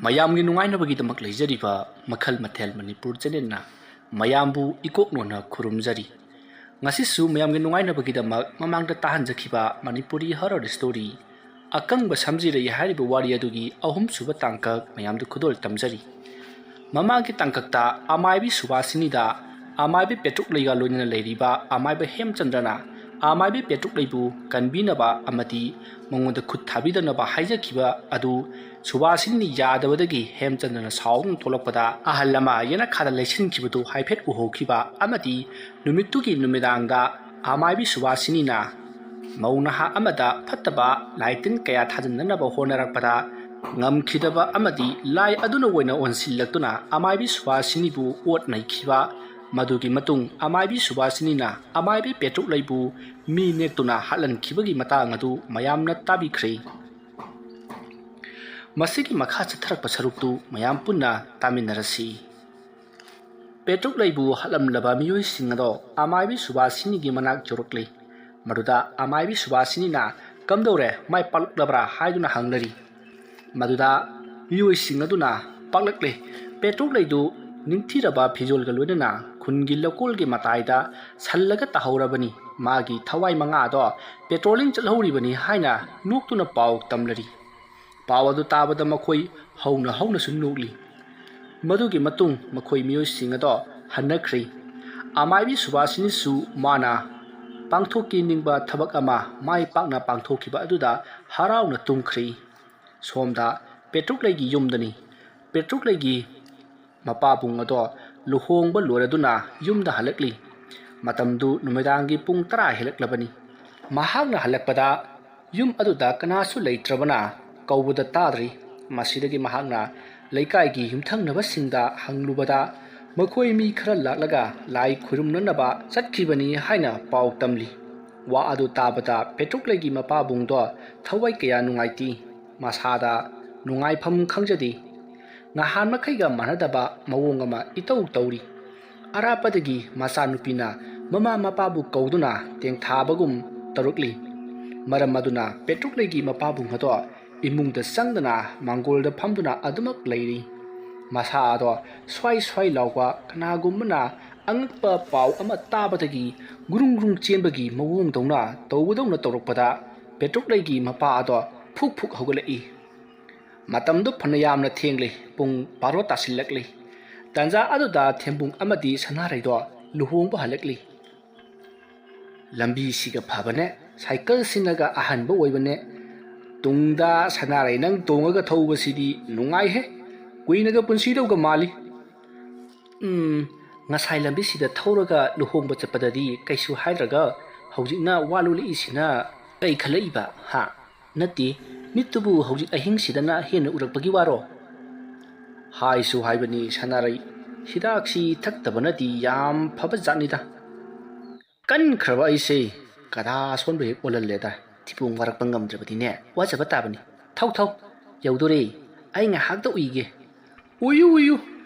ꯃꯌꯥꯝꯒꯤ ꯅꯨꯡꯉꯥꯏꯅꯕꯒꯤꯗꯃꯛ ꯂꯩꯖꯔꯤꯕ ꯃꯈꯜ ꯃꯊꯦꯜ ꯃꯅꯤꯄꯨꯔ ꯆꯦꯅꯦꯜꯅ ꯃꯌꯥꯝꯕꯨ ꯏꯀꯣꯛꯅꯣꯅ ꯈꯨꯔꯨꯝꯖꯔꯤ ꯉꯁꯤꯁꯨ ꯃꯌꯥꯝꯒꯤ ꯅꯨꯡꯉꯥꯏꯅꯕꯒꯤꯗꯃꯛ ꯃꯃꯥꯡꯗ ꯇꯥꯍꯟꯖꯈꯤꯕ ꯃꯅꯤꯄꯨꯔꯤ ꯍꯔꯔ ꯁ꯭ꯇꯣꯔꯤ ꯑꯀꯪꯕ ꯁꯝꯖꯤꯔꯩ ꯍꯥꯏꯔꯤꯕ ꯋꯥꯔꯤ ꯑꯗꯨꯒꯤ ꯑꯍꯨꯝꯁꯨꯕ ꯇꯥꯡꯀꯛ ꯃꯌꯥꯝꯗ ꯈꯨꯗꯣꯜ ꯇꯝꯖꯔꯤ ꯃꯃꯥꯡꯒꯤ ꯇꯥꯡꯀꯛꯇ ꯑꯃꯥꯏꯕꯤ ꯁꯨꯕꯥꯁꯤꯅꯤꯗ ꯑꯃꯥꯏꯕꯤ ꯄꯦꯇ꯭ꯔꯨꯛꯂꯩꯒ ꯂꯣꯏꯅꯅ ꯂꯩꯔꯤꯕ ꯑꯃꯥꯏꯕ ꯍꯦꯝꯆꯟꯗ꯭ꯔꯅ ꯑꯃꯥꯏꯕꯤ ꯄꯦꯇ꯭ꯔꯨꯛꯂꯩꯕꯨ ꯀꯟꯕꯤꯅꯕ ꯑꯃꯗꯤ ꯃꯉꯣꯟꯗ ꯈꯨꯠ ꯊꯥꯕꯤꯗꯅꯕ ꯍꯥꯏꯖꯈꯤꯕ ꯑꯗꯨ ꯁꯨꯕꯥꯁꯤꯅꯤ ꯌꯥꯗꯕꯗꯒꯤ ꯍꯦꯝꯆꯟꯗ꯭ꯔꯅ ꯁꯥꯎꯗꯨꯅ ꯊꯣꯛꯂꯛꯄꯗ ꯑꯍꯜ ꯑꯃ ꯌꯦꯅꯈꯥꯗ ꯂꯩꯁꯤꯟꯈꯤꯕꯗꯨ ꯍꯥꯏꯐꯦꯠ ꯎꯍꯧꯈꯤꯕ ꯑꯃꯗꯤ ꯅꯨꯃꯤꯠꯇꯨꯒꯤ ꯅꯨꯃꯤꯗꯥꯡꯗ ꯑꯃꯥꯏꯕꯤ ꯁꯨꯕꯥꯁꯤꯅꯤꯅ ꯃꯧ ꯅꯍꯥ ꯑꯃꯗ ꯐꯠꯇꯕ ꯂꯥꯏꯇꯤꯟ ꯀꯌꯥ ꯊꯥꯖꯤꯟꯅꯅꯕ ꯍꯣꯠꯅꯔꯛꯄꯗ ꯉꯝꯈꯤꯗꯕ ꯑꯃꯗꯤ ꯂꯥꯏ ꯑꯗꯨꯅ ꯑꯣꯏꯅ ꯑꯣꯟꯁꯤꯜꯂꯛꯇꯨꯅ ꯑꯃꯥꯏꯕꯤ ꯁꯨꯕꯥꯁꯤꯅꯤꯕꯨ ꯑꯣꯠ ꯅꯩꯈꯤꯕ ꯃꯗꯨꯒꯤ ꯃꯇꯨꯡ ꯑꯃꯥꯏꯕꯤ ꯁꯨꯕꯥꯁꯤꯅꯤꯅ ꯑꯃꯥꯏꯕꯤ ꯄꯦꯇ꯭ꯔꯨꯛꯂꯩꯕꯨ ꯃꯤ ꯅꯦꯛꯇꯨꯅ ꯍꯥꯠꯍꯟꯈꯤꯕꯒꯤ ꯃꯇꯥꯡ ꯑꯗꯨ ꯃꯌꯥꯝꯅ ꯇꯥꯕꯤꯈ꯭ꯔꯦ ꯃꯁꯤꯒꯤ ꯃꯈꯥ ꯆꯠꯊꯔꯛꯄ ꯁꯔꯨꯛꯇꯨ ꯃꯌꯥꯝ ꯄꯨꯟꯅ ꯇꯥꯃꯤꯟꯅꯔꯁꯤ ꯄꯦꯇ꯭ꯔꯨꯛꯂꯩꯕꯨ ꯍꯥꯠꯂꯝꯂꯕ ꯃꯤꯑꯣꯏꯁꯤꯡ ꯑꯗꯣ ꯑꯃꯥꯏꯕꯤ ꯁꯨꯕꯥꯁꯤꯅꯤꯒꯤ ꯃꯅꯥꯛ ꯌꯧꯔꯛꯂꯤ ꯃꯗꯨꯗ ꯑꯃꯥꯏꯕꯤ ꯁꯨꯕꯥꯁꯤꯅꯤꯅ ꯀꯝꯗꯧꯔꯦ ꯃꯥꯏ ꯄꯥꯛꯂꯛꯂꯕ꯭ꯔꯥ ꯍꯥꯏꯗꯨꯅ ꯍꯪꯂꯔꯤ ꯃꯗꯨꯗ ꯃꯤꯑꯣꯏꯁꯤꯡ ꯑꯗꯨꯅ ꯄꯥꯛꯂꯛꯂꯦ ꯄꯦꯇ꯭ꯔꯨꯛꯂꯩꯗꯨ ꯅꯤꯡꯊꯤꯔꯕ ꯐꯤꯖꯣꯜꯒ ꯂꯣꯏꯅꯅ ꯈꯨꯟꯒꯤ ꯂꯧꯀꯣꯜꯒꯤ ꯃꯇꯥꯏꯗ ꯁꯜꯂꯒ ꯇꯥꯍꯧꯔꯕꯅꯤ ꯃꯥꯒꯤ ꯊꯋꯥꯏ ꯃꯉꯥꯗꯣ ꯄꯦꯇ꯭ꯔꯣꯂꯤꯡ ꯆꯠꯍꯧꯔꯤꯕꯅꯤ ꯍꯥꯏꯅ ꯅꯣꯛꯇꯨꯅ ꯄꯥꯎ ꯇꯝꯂꯔꯤ ꯄꯥꯎ ꯑꯗꯨ ꯇꯥꯕꯗ ꯃꯈꯣꯏ ꯍꯧꯅꯁꯨ ꯅꯣꯛꯂꯤ ꯃꯗꯨꯒꯤ ꯃꯇꯨꯡ ꯃꯈꯣꯏ ꯃꯤꯑꯣꯏꯁꯤꯡ ꯑꯗꯣ ꯍꯟꯅꯈ꯭ꯔꯦ ꯑꯃꯥꯏꯕꯤ ꯁꯨꯕꯥꯁꯤꯅꯤꯁꯨ ꯃꯥꯅ ꯄꯥꯡꯊꯣꯛꯀꯦ ꯅꯤꯡꯕ ꯊꯕꯛ ꯑꯃ ꯃꯥꯏ ꯄꯥꯛꯅ ꯄꯥꯡꯊꯣꯛꯈꯤꯕ ꯑꯗꯨꯗ ꯍꯔꯥꯎꯅ ꯇꯨꯝꯈ꯭ꯔꯦ ꯁꯣꯝꯗ ꯄꯦꯇ꯭ꯔꯨꯛꯂꯩꯒꯤ ꯌꯨꯝꯗꯅꯤ ꯄꯦꯇ꯭ꯔꯨꯛꯂꯩꯒꯤ ꯃꯄꯥꯕꯨꯡ ꯑꯗꯣ ꯂꯨꯍꯣꯡꯕ ꯂꯣꯏꯔꯗꯨꯅ ꯌꯨꯝꯗ ꯍꯜꯂꯛꯂꯤ ꯃꯇꯝꯗꯨ ꯅꯨꯃꯤꯗꯥꯡꯒꯤ ꯄꯨꯡ 10 ꯍꯦꯜꯂꯛꯂꯕꯅꯤ ꯃꯍꯥꯛꯅ ꯍꯜꯂꯛꯄꯗ ꯌꯨꯝ ꯑꯗꯨꯗ ꯀꯅꯥꯁꯨ ꯂꯩꯇ꯭ꯔꯕꯅ ꯀꯧꯕꯗ ꯇꯥꯗ꯭ꯔꯤ ꯃꯁꯤꯗꯒꯤ ꯃꯍꯥꯛꯅ ꯂꯩꯀꯥꯏꯒꯤ ꯌꯨꯝꯊꯪꯅꯕꯁꯤꯡꯗ ꯍꯪꯂꯨꯕꯗ ꯃꯈꯣꯏ ꯃꯤ ꯈꯔ ꯂꯥꯛꯂꯒ ꯂꯥꯏ ꯈꯨꯔꯨꯝꯅꯅꯕ ꯆꯠꯈꯤꯕꯅꯤ ꯍꯥꯏꯅ ꯄꯥꯎ ꯇꯝꯂꯤ ꯋꯥ ꯑꯗꯨ ꯇꯥꯕꯗ ꯄꯦꯇ꯭ꯔꯨꯛꯂꯩꯒꯤ ꯃꯄꯥꯕꯨꯡꯗꯣ ꯊꯋꯥꯏ ꯀꯌꯥ ꯅꯨꯡꯉꯥꯏꯇꯦ ꯃꯁꯥꯗ ꯅꯨꯡꯉꯥꯏꯐꯝ ꯈꯪꯖꯗꯦ ꯅꯍꯥꯟ ꯃꯈꯩꯒ ꯃꯥꯟꯅꯗꯕ ꯃꯑꯣꯡ ꯑꯃ ꯏꯇꯧ ꯇꯧꯔꯤ ꯑꯔꯥꯞꯄꯗꯒꯤ ꯃꯆꯥꯅꯨꯄꯤꯅ ꯃꯃꯥ ꯃꯄꯥꯕꯨ ꯀꯧꯗꯨꯅ ꯇꯦꯡꯊꯥꯕꯒꯨꯝ ꯇꯧꯔꯛꯂꯤ ꯃꯔꯝ ꯑꯗꯨꯅ ꯄꯦꯇ꯭ꯔꯨꯛꯂꯩꯒꯤ ꯃꯄꯥꯕꯨꯡ ꯑꯗꯣ ꯏꯃꯨꯡꯗ ꯆꯪꯗꯅ ꯃꯥꯡꯒꯣꯜꯗ ꯐꯝꯗꯨꯅ ꯑꯗꯨꯃꯛ ꯂꯩꯔꯤ ꯃꯁꯥ ꯑꯗꯣ ꯁ꯭ꯋꯥꯏ ꯂꯥꯎꯕ ꯀꯅꯥꯒꯨꯝꯕꯅ ꯑꯉꯛꯄ ꯄꯥꯎ ꯑꯃ ꯇꯥꯕꯗꯒꯤ ꯒꯨꯔꯨꯡ ꯆꯦꯟꯕꯒꯤ ꯃꯑꯣꯡꯗꯧꯅ ꯇꯧꯕꯗꯧꯅ ꯇꯧꯔꯛꯄꯗ ꯄꯦꯇ꯭ꯔꯨꯛꯂꯩꯒꯤ ꯃꯄꯥ ꯑꯗꯣ ꯐꯨꯛ ꯍꯧꯒꯠꯂꯛꯏ ꯃꯇꯝꯗꯨ ꯐꯅ ꯌꯥꯝꯅ ꯊꯦꯡꯂꯤ ꯄꯨꯡ 12 ꯇꯥꯁꯤꯜꯂꯛꯂꯤ ꯇꯥꯟꯖꯥ ꯑꯗꯨꯗ ꯊꯦꯝꯕꯨꯡ ꯑꯃꯗꯤ ꯁꯅꯥꯔꯩꯗꯣ ꯂꯨꯍꯣꯡꯕ ꯍꯜꯂꯛꯂꯤ ꯂꯝꯕꯤꯁꯤꯒ ꯐꯕꯅꯦ ꯁꯥꯏꯀꯜꯁꯤꯅꯒ ꯑꯍꯟꯕ ꯑꯣꯏꯕꯅꯦ ꯇꯨꯡꯗ ꯁꯅꯥꯔꯩ ꯅꯪ ꯇꯣꯡꯉꯒ ꯊꯧꯕꯁꯤꯗꯤ ꯅꯨꯡꯉꯥꯏꯍꯦ ꯀꯨꯏꯅꯒ ꯄꯨꯟꯁꯤꯗꯧꯒ ꯃꯥꯜꯂꯤ ꯉꯁꯥꯏ ꯂꯝꯕꯤꯁꯤꯗ ꯊꯧꯔꯒ ꯂꯨꯍꯣꯡꯕ ꯆꯠꯄꯗꯗꯤ ꯀꯩꯁꯨ ꯍꯥꯏꯗ꯭ꯔꯒ ꯍꯧꯖꯤꯛꯅ ꯋꯥ ꯂꯣꯜꯂꯛꯏꯁꯤꯅ ꯀꯩ ꯈꯜꯂꯛꯏꯕ ꯍꯥ ꯅꯠꯇꯦ ꯃꯤꯠꯇꯨꯕꯨ ꯍꯧꯖꯤꯛ ꯑꯍꯤꯡꯁꯤꯗꯅ ꯍꯦꯟꯅ ꯎꯔꯛꯄꯒꯤ ꯋꯥꯔꯣ ꯍꯥꯏꯁꯨ ꯍꯥꯏꯕꯅꯤ ꯁꯅꯥꯔꯩ ꯍꯤꯗꯥꯛꯁꯤ ꯊꯛꯇꯕꯅꯗꯤ ꯌꯥꯝ ꯐꯕ ꯖꯥꯠꯅꯤꯗ ꯀꯟꯈ꯭ꯔꯕ ꯑꯩꯁꯦ ꯀꯗꯥ ꯁꯣꯟꯕ ꯍꯦꯛ ꯑꯣꯜꯍꯜꯂꯦꯗ ꯊꯤꯕꯣꯡ ꯋꯥꯔꯛꯄ ꯉꯝꯗ꯭ꯔꯕꯗꯤꯅꯦ ꯋꯥꯖꯕ ꯇꯥꯕꯅꯤ ꯊꯧ ꯌꯧꯗꯣꯔꯦ ꯑꯩ ꯉꯥꯏꯍꯥꯛꯇ ꯎꯏꯒꯦ ꯎꯏꯌꯨ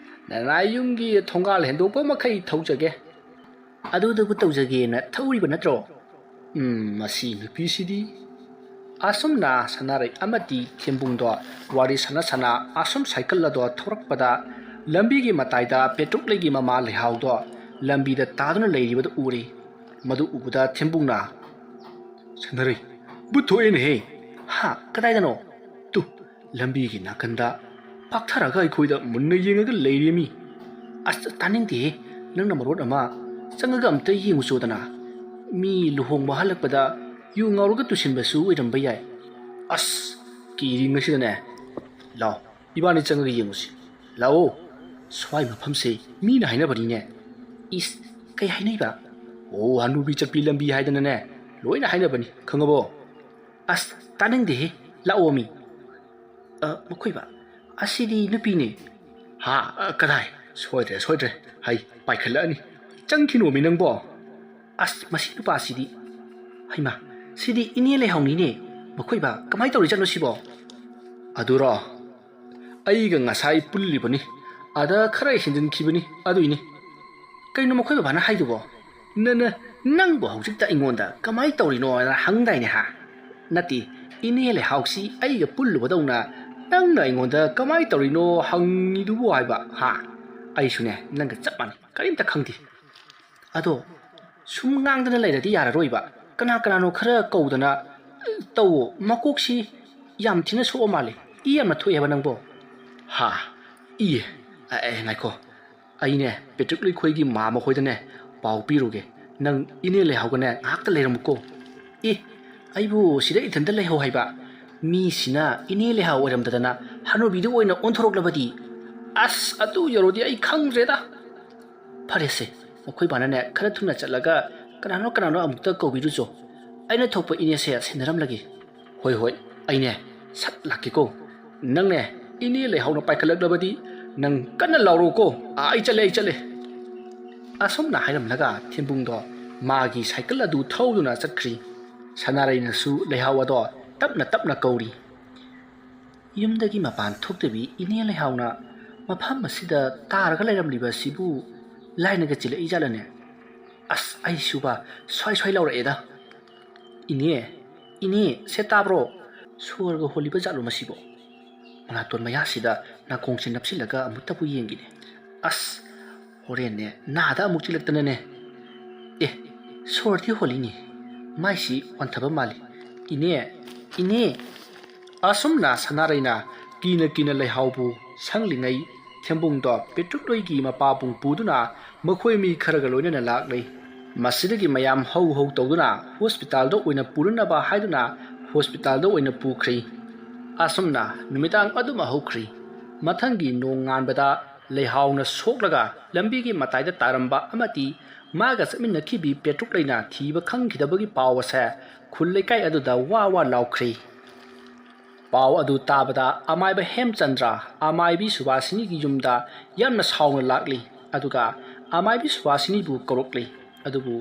ꯅꯅꯥꯏ ꯌꯨꯝꯒꯤ ꯊꯣꯡꯒꯥꯜ ꯍꯦꯟꯗꯣꯛꯄ ꯃꯈꯩ ꯊꯧꯖꯒꯦ ꯑꯗꯨꯗꯕꯨ ꯇꯧꯖꯒꯦꯅ ꯊꯧꯔꯤꯕ ꯅꯠꯇ꯭ꯔꯣ ꯃꯁꯤ ꯅꯨꯄꯤꯁꯤꯗꯤ ꯑꯁꯨꯝꯅ ꯁꯅꯥꯔꯩ ꯑꯃꯗꯤ ꯊꯦꯝꯕꯨꯡꯗꯣ ꯋꯥꯔꯤ ꯁꯥꯟꯅ ꯑꯁꯨꯝ ꯁꯥꯏꯀꯜ ꯑꯗꯣ ꯊꯧꯔꯛꯄꯗ ꯂꯝꯕꯤꯒꯤ ꯃꯇꯥꯏꯗ ꯄꯦꯇ꯭ꯔꯨꯛꯂꯩꯒꯤ ꯃꯃꯥ ꯂꯩꯍꯥꯎꯗꯣ ꯂꯝꯕꯤꯗ ꯇꯥꯗꯨꯅ ꯂꯩꯔꯤꯕꯗꯨ ꯎꯔꯤ ꯃꯗꯨ ꯎꯕꯗ ꯊꯦꯝꯕꯨꯡꯅ ꯁꯅꯥꯔꯩ ꯕꯨꯠ ꯊꯣꯛꯑꯦꯅꯦꯍꯦ ꯍꯥ ꯀꯗꯥꯏꯗꯅꯣ ꯇꯨ ꯂꯝꯕꯤꯒꯤ ꯅꯥꯀꯟꯗ ꯄꯥꯛꯊꯔꯒ ꯑꯩꯈꯣꯏꯗ ꯃꯨꯟꯅ ꯌꯦꯡꯉꯒ ꯂꯩꯔꯤꯃꯤ ꯑꯁ ꯇꯥꯅꯤꯡꯗꯦꯍꯦ ꯅꯪꯅ ꯃꯔꯣꯟ ꯑꯃ ꯆꯪꯉꯒ ꯑꯝꯇ ꯌꯦꯡꯉꯨꯆꯣꯗꯅ ꯃꯤ ꯂꯨꯍꯣꯡꯕ ꯍꯜꯂꯛꯄꯗ ꯌꯨ ꯉꯥꯎꯔꯒ ꯇꯨꯁꯤꯟꯕꯁꯨ ꯑꯣꯏꯔꯝꯕ ꯌꯥꯏ ꯑꯁ ꯀꯤꯔꯤꯉꯩꯁꯤꯗꯅꯦ ꯂꯥꯎ ꯏꯕꯥꯅꯤ ꯆꯪꯉꯒ ꯌꯦꯡꯉꯨꯁꯤ ꯂꯥꯛꯑꯣ ꯁ꯭ꯋꯥꯏ ꯃꯐꯝꯁꯦ ꯃꯤꯅ ꯍꯥꯏꯅꯕꯅꯤꯅꯦ ꯏꯁ ꯀꯩ ꯍꯥꯏꯅꯩꯕ ꯑꯣ ꯍꯅꯨꯕꯤ ꯆꯠꯄꯤ ꯂꯝꯕꯤ ꯍꯥꯏꯗꯅꯅꯦ ꯂꯣꯏꯅ ꯍꯥꯏꯅꯕꯅꯤ ꯈꯪꯉꯕꯣ ꯑꯁ ꯇꯥꯅꯤꯡꯗꯦꯍꯦ ꯂꯥꯛꯑꯣ ꯃꯤ ꯃꯈꯣꯏꯕ ꯑꯁꯤꯗꯤ ꯅꯨꯄꯤꯅꯦ ꯍꯥ ꯀꯗꯥꯏ ꯁꯣꯏꯗ꯭ꯔꯦ ꯍꯩ ꯄꯥꯏꯈꯠꯂꯛꯑꯅꯤ ꯆꯪꯈꯤꯅꯣꯃꯤ ꯅꯪꯕꯣ ꯑꯁ ꯃꯁꯤ ꯅꯨꯄꯥꯁꯤꯗꯤ ꯍꯩꯃꯥ ꯁꯤꯗꯤ ꯏꯅꯦ ꯂꯩꯍꯥꯎꯅꯤꯅꯦ ꯃꯈꯣꯏꯕ ꯀꯃꯥꯏ ꯇꯧꯔꯤꯖꯥꯠꯅꯣ ꯁꯤꯕꯣ ꯑꯗꯨꯔꯣ ꯑꯩꯒ ꯉꯁꯥꯏ ꯄꯨꯜꯂꯤꯕꯅꯤ ꯑꯗ ꯈꯔ ꯍꯦꯟꯖꯤꯟꯈꯤꯕꯅꯤ ꯑꯗꯨꯏꯅꯤ ꯀꯩꯅꯣ ꯃꯈꯣꯏ ꯕꯕꯥꯅ ꯍꯥꯏꯗꯨꯕꯣ ꯅꯪꯕꯨ ꯍꯧꯖꯤꯛꯇ ꯑꯩꯉꯣꯟꯗ ꯀꯃꯥꯏ ꯇꯧꯔꯤꯅꯣꯅ ꯍꯪꯗꯥꯏꯅꯦ ꯍꯥ ꯅꯠꯇꯦ ꯏꯅꯦ ꯂꯩꯍꯥꯎꯁꯤ ꯑꯩꯒ ꯄꯨꯜꯂꯨꯕꯗꯧꯅ ꯅꯪꯅ ꯑꯩꯉꯣꯟꯗ ꯀꯃꯥꯏꯅ ꯇꯧꯔꯤꯅꯣ ꯍꯪꯉꯤꯗꯨꯕꯨ ꯍꯥꯏꯕ ꯍꯥ ꯑꯩꯁꯨꯅꯦ ꯅꯪꯒ ꯆꯞ ꯃꯥꯟꯅꯩ ꯀꯔꯤꯝꯇ ꯈꯪꯗꯦ ꯑꯗꯣ ꯁꯨꯝ ꯉꯥꯡꯗꯅ ꯂꯩꯔꯗꯤ ꯌꯥꯔꯔꯣꯏꯕ ꯀꯅꯥꯅꯣ ꯈꯔ ꯀꯧꯗꯅ ꯇꯧꯋꯣ ꯃꯀꯣꯛꯁꯤ ꯌꯥꯝ ꯊꯤꯅ ꯁꯣꯛꯑ ꯃꯥꯜꯂꯦ ꯏ ꯌꯥꯝꯅ ꯊꯣꯛꯑꯦꯕ ꯅꯪꯕꯣ ꯍꯥ ꯏꯌꯦ ꯉꯥꯏꯈꯣ ꯑꯩꯅꯦ ꯄꯦꯇ꯭ꯔꯤꯛ ꯂꯨꯏꯈꯣꯏꯒꯤ ꯃꯥꯃ ꯈꯣꯏꯗꯅꯦ ꯄꯥꯎ ꯄꯤꯔꯨꯒꯦ ꯅꯪ ꯏꯅꯦ ꯂꯩꯍꯥꯎꯒꯅꯦ ꯉꯥꯏꯍꯥꯛꯇ ꯂꯩꯔꯝꯃꯨꯀꯣ ꯑꯩꯕꯨ ꯁꯤꯗ ꯏꯊꯟꯇ ꯂꯩꯍꯧ ꯍꯥꯏꯕ ꯃꯤꯁꯤꯅ ꯏꯅꯦ ꯂꯩꯍꯥꯎ ꯑꯣꯏꯔꯝꯗꯗꯅ ꯍꯅꯨꯕꯤꯗꯨ ꯑꯣꯏꯅ ꯑꯣꯟꯊꯣꯔꯛꯂꯕꯗꯤ ꯑꯁ ꯑꯗꯨ ꯌꯧꯔꯗꯤ ꯑꯩ ꯈꯪꯗ꯭ꯔꯦꯗ ꯐꯔꯦꯁꯦ ꯃꯈꯣꯏ ꯕꯥꯅꯅꯦ ꯈꯔ ꯊꯨꯅ ꯆꯠꯂꯒ ꯀꯅꯥꯅꯣ ꯑꯃꯨꯛꯇ ꯀꯧꯕꯤꯔꯨꯆꯣ ꯑꯩꯅ ꯊꯣꯛꯄ ꯏꯅꯦꯁꯦ ꯁꯦꯟꯅꯔꯝꯂꯒꯦ ꯍꯣꯏ ꯑꯩꯅꯦ ꯁꯠ ꯂꯥꯛꯀꯦꯀꯣ ꯅꯪꯅꯦ ꯏꯅꯦ ꯂꯩꯍꯥꯎꯅ ꯄꯥꯏꯈꯠꯂꯛꯂꯕꯗꯤ ꯅꯪ ꯀꯟꯅ ꯂꯥꯎꯔꯣꯀꯣ ꯑꯩ ꯆꯠꯂꯦ ꯑꯁꯨꯝꯅ ꯍꯥꯏꯔꯝꯂꯒ ꯊꯦꯝꯕꯨꯡꯗꯣ ꯃꯥꯒꯤ ꯁꯥꯏꯀꯜ ꯑꯗꯨ ꯊꯧꯗꯨꯅ ꯆꯠꯈ꯭ꯔꯤ ꯁꯅꯥꯔꯩꯅꯁꯨ ꯂꯩꯍꯥꯎ ꯑꯗꯣ ꯇꯞꯅ ꯀꯧꯔꯤ ꯌꯨꯝꯗꯒꯤ ꯃꯄꯥꯟ ꯊꯣꯛꯇꯕꯤ ꯏꯅꯦ ꯂꯩꯍꯥꯎꯅ ꯃꯐꯝ ꯑꯁꯤꯗ ꯇꯥꯔꯒ ꯂꯩꯔꯝꯂꯤꯕ ꯑꯁꯤꯕꯨ ꯂꯥꯏꯅꯒ ꯆꯤꯜꯂꯛꯏ ꯖꯥꯠꯂꯅꯦ ꯑꯁ ꯑꯩꯁꯨꯕ ꯁ꯭ꯋꯥꯏ ꯂꯥꯎꯔꯛꯑꯦꯗ ꯏꯅꯦ ꯁꯦ ꯇꯥꯕ꯭ꯔꯣ ꯁꯣꯔꯒ ꯍꯣꯜꯂꯤꯕ ꯖꯥꯠꯂꯣ ꯃꯁꯤꯕꯣ ꯃꯅꯥꯇꯣꯟ ꯃꯌꯥꯁꯤꯗ ꯅꯥꯀꯣꯡꯁꯦ ꯅꯞꯁꯤꯜꯂꯒ ꯑꯃꯨꯛꯇꯕꯨ ꯌꯦꯡꯒꯤꯅꯦ ꯑꯁ ꯍꯣꯔꯦꯟꯅꯦ ꯅꯥꯗ ꯑꯃꯨꯛ ꯆꯤꯜꯂꯛꯇꯅꯅꯦ ꯁꯣꯔꯗꯤ ꯍꯣꯜꯂꯤꯅꯤ ꯃꯥꯏꯁꯤ ꯋꯥꯟꯊꯕ ꯃꯥꯜꯂꯤ ꯏꯅꯦ ꯑꯁꯨꯝꯅ ꯁꯅꯥꯔꯩꯅ ꯀꯤꯅ ꯂꯩꯍꯥꯎꯕꯨ ꯁꯪꯂꯤꯉꯩ ꯊꯦꯝꯕꯨꯡꯗꯣ ꯄꯦꯇ꯭ꯔꯨꯛꯂꯣꯏꯒꯤ ꯃꯄꯥꯕꯨꯡ ꯄꯨꯗꯨꯅ ꯃꯈꯣꯏ ꯃꯤ ꯈꯔꯒ ꯂꯣꯏꯅꯅ ꯂꯥꯛꯂꯤ ꯃꯁꯤꯗꯒꯤ ꯃꯌꯥꯝ ꯍꯧ ꯇꯧꯗꯨꯅ ꯍꯣꯁꯄꯤꯇꯥꯜꯗ ꯑꯣꯏꯅ ꯄꯨꯔꯅꯕ ꯍꯥꯏꯗꯨꯅ ꯍꯣꯁꯄꯤꯇꯥꯜꯗ ꯑꯣꯏꯅ ꯄꯨꯈ꯭ꯔꯤ ꯑꯁꯨꯝꯅ ꯅꯨꯃꯤꯗꯥꯡ ꯑꯗꯨꯃ ꯍꯧꯈ꯭ꯔꯤ ꯃꯊꯪꯒꯤ ꯅꯣꯡ ꯉꯥꯟꯕꯗ ꯂꯩꯍꯥꯎꯅ ꯁꯣꯛꯂꯒ ꯂꯝꯕꯤꯒꯤ ꯃꯇꯥꯏꯗ ꯇꯥꯔꯝꯕ ꯑꯃꯗꯤ ꯃꯥꯒ ꯆꯠꯃꯤꯟꯅꯈꯤꯕꯤ ꯄꯦꯇ꯭ꯔꯨꯛꯂꯩꯅ ꯊꯤꯕ ꯈꯪꯈꯤꯗꯕꯒꯤ ꯄꯥꯎ ꯑꯁꯦ ꯈꯨꯜ ꯂꯩꯀꯥꯏ ꯑꯗꯨꯗ ꯋꯥ ꯂꯥꯎꯈ꯭ꯔꯤ ꯄꯥꯎ ꯑꯗꯨ ꯇꯥꯕꯗ ꯑꯃꯥꯏꯕ ꯍꯦꯝꯆꯟꯗ꯭ꯔ ꯑꯃꯥꯏꯕꯤ ꯁꯨꯕꯥꯁꯤꯅꯤꯒꯤ ꯌꯨꯝꯗ ꯌꯥꯝꯅ ꯁꯥꯎꯅ ꯂꯥꯛꯂꯤ ꯑꯗꯨꯒ ꯑꯃꯥꯏꯕꯤ ꯁꯨꯕꯥꯁꯤꯅꯤꯕꯨ ꯀꯧꯔꯛꯂꯤ ꯑꯗꯨꯕꯨ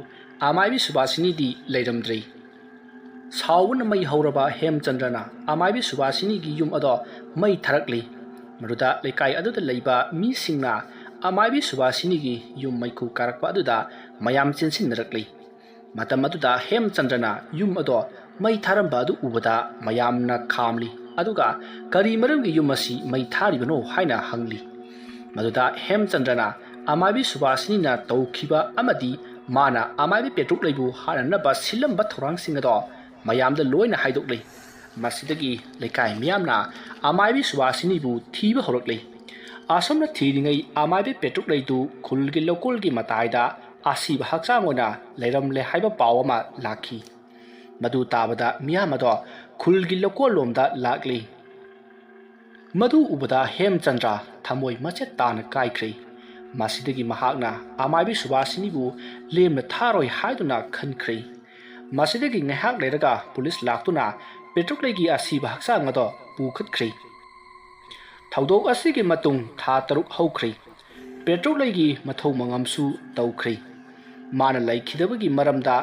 ꯑꯃꯥꯏꯕꯤ ꯁꯨꯕꯥꯁꯤꯅꯤꯗꯤ ꯂꯩꯔꯝꯗ꯭ꯔꯤ ꯁꯥꯎꯕꯅ ꯃꯩ ꯍꯧꯔꯕ ꯍꯦꯝꯆꯟꯗ꯭ꯔꯅ ꯑꯃꯥꯏꯕꯤ ꯁꯨꯕꯥꯁꯤꯅꯤꯒꯤ ꯌꯨꯝ ꯑꯗꯣ ꯃꯩ ꯊꯥꯔꯛꯂꯤ ꯃꯗꯨꯗ ꯂꯩꯀꯥꯏ ꯑꯗꯨꯗ ꯂꯩꯕ ꯃꯤꯁꯤꯡꯅ ꯑꯃꯥꯏꯕꯤ ꯁꯨꯕꯥꯁꯤꯅꯤꯒꯤ ꯌꯨꯝ ꯃꯩꯈꯨ ꯀꯥꯔꯛꯄ ꯑꯗꯨꯗ ꯃꯌꯥꯝ ꯆꯦꯟꯁꯤꯟꯅꯔꯛꯂꯤ ꯃꯇꯝ ꯑꯗꯨꯗ ꯍꯦꯝꯆꯟꯗ꯭ꯔꯅ ꯌꯨꯝ ꯑꯗꯣ ꯃꯩ ꯊꯥꯔꯝꯕ ꯑꯗꯨ ꯎꯕꯗ ꯃꯌꯥꯝꯅ ꯈꯥꯝꯂꯤ ꯑꯗꯨꯒ ꯀꯔꯤ ꯃꯔꯝꯒꯤ ꯌꯨꯝ ꯑꯁꯤ ꯃꯩ ꯊꯥꯔꯤꯕꯅꯣ ꯍꯥꯏꯅ ꯍꯪꯂꯤ ꯃꯗꯨꯗ ꯍꯦꯝꯆꯟꯗ꯭ꯔꯅ ꯑꯃꯥꯏꯕꯤ ꯁꯨꯕꯥꯁꯤꯅꯤꯅ ꯇꯧꯈꯤꯕ ꯑꯃꯗꯤ ꯃꯥꯅ ꯑꯃꯥꯏꯕꯤ ꯄꯦꯇ꯭ꯔꯨꯛꯂꯩꯕꯨ ꯍꯥꯠꯅꯅꯕ ꯁꯤꯜꯂꯝꯕ ꯊꯧꯔꯥꯡꯁꯤꯡ ꯑꯗꯣ ꯃꯌꯥꯝꯗ ꯂꯣꯏꯅ ꯍꯥꯏꯗꯣꯛꯂꯤ ꯃꯁꯤꯗꯒꯤ ꯂꯩꯀꯥꯏ ꯃꯤꯌꯥꯝꯅ ꯑꯃꯥꯏꯕꯤ ꯁꯨꯕꯥꯁꯤꯅꯤꯕꯨ ꯊꯤꯕ ꯍꯧꯔꯛꯂꯤ ꯑꯁꯨꯝꯅ ꯊꯤꯔꯤꯉꯩ ꯑꯃꯥꯏꯕꯤ ꯄꯦꯇ꯭ꯔꯨꯛꯂꯩꯗꯨ ꯈꯨꯜꯒꯤ ꯂꯧꯀꯣꯜꯒꯤ ꯃꯇꯥꯏꯗ ꯑꯁꯤꯕ ꯍꯛꯆꯥꯡ ꯑꯣꯏꯅ ꯂꯩꯔꯝꯂꯦ ꯍꯥꯏꯕ ꯄꯥꯎ ꯑꯃ ꯂꯥꯛꯈꯤ ꯃꯗꯨ ꯇꯥꯕꯗ ꯃꯤꯌꯥꯝ ꯑꯗꯣ ꯈꯨꯜꯒꯤ ꯂꯧꯀꯣꯜꯂꯣꯝꯗ ꯂꯥꯛꯂꯤ ꯃꯗꯨ ꯎꯕꯗ ꯍꯦꯝꯆꯟꯗ꯭ꯔ ꯊꯃꯣꯏ ꯃꯆꯦꯠ ꯇꯥꯅ ꯀꯥꯏꯈ꯭ꯔꯤ ꯃꯁꯤꯗꯒꯤ ꯃꯍꯥꯛꯅ ꯑꯃꯥꯏꯕꯤ ꯁꯨꯕꯥꯁꯤꯅꯤꯕꯨ ꯂꯦꯝꯅ ꯊꯥꯔꯣꯏ ꯍꯥꯏꯗꯨꯅ ꯈꯟꯈ꯭ꯔꯤ ꯃꯁꯤꯗꯒꯤ ꯉꯥꯏꯍꯥꯛ ꯂꯩꯔꯒ ꯄꯨꯂꯤꯁ ꯂꯥꯛꯇꯨꯅ ꯄꯦꯇ꯭ꯔꯨꯛꯂꯩꯒꯤ ꯑꯁꯤꯕ ꯍꯛꯆꯥꯡ ꯑꯗꯣ ꯄꯨꯈꯠꯈ꯭ꯔꯤ ꯊꯧꯗꯣꯛ ꯑꯁꯤꯒꯤ ꯃꯇꯨꯡ ꯊꯥ 3 ꯍꯧꯈ꯭ꯔꯤ ꯄꯦꯇ꯭ꯔꯨꯛꯂꯩꯒꯤ ꯃꯊꯧ ꯃꯉꯝꯁꯨ ꯇꯧꯈ꯭ꯔꯤ ꯃꯥꯅ ꯂꯩꯈꯤꯗꯕꯒꯤ ꯃꯔꯝꯗ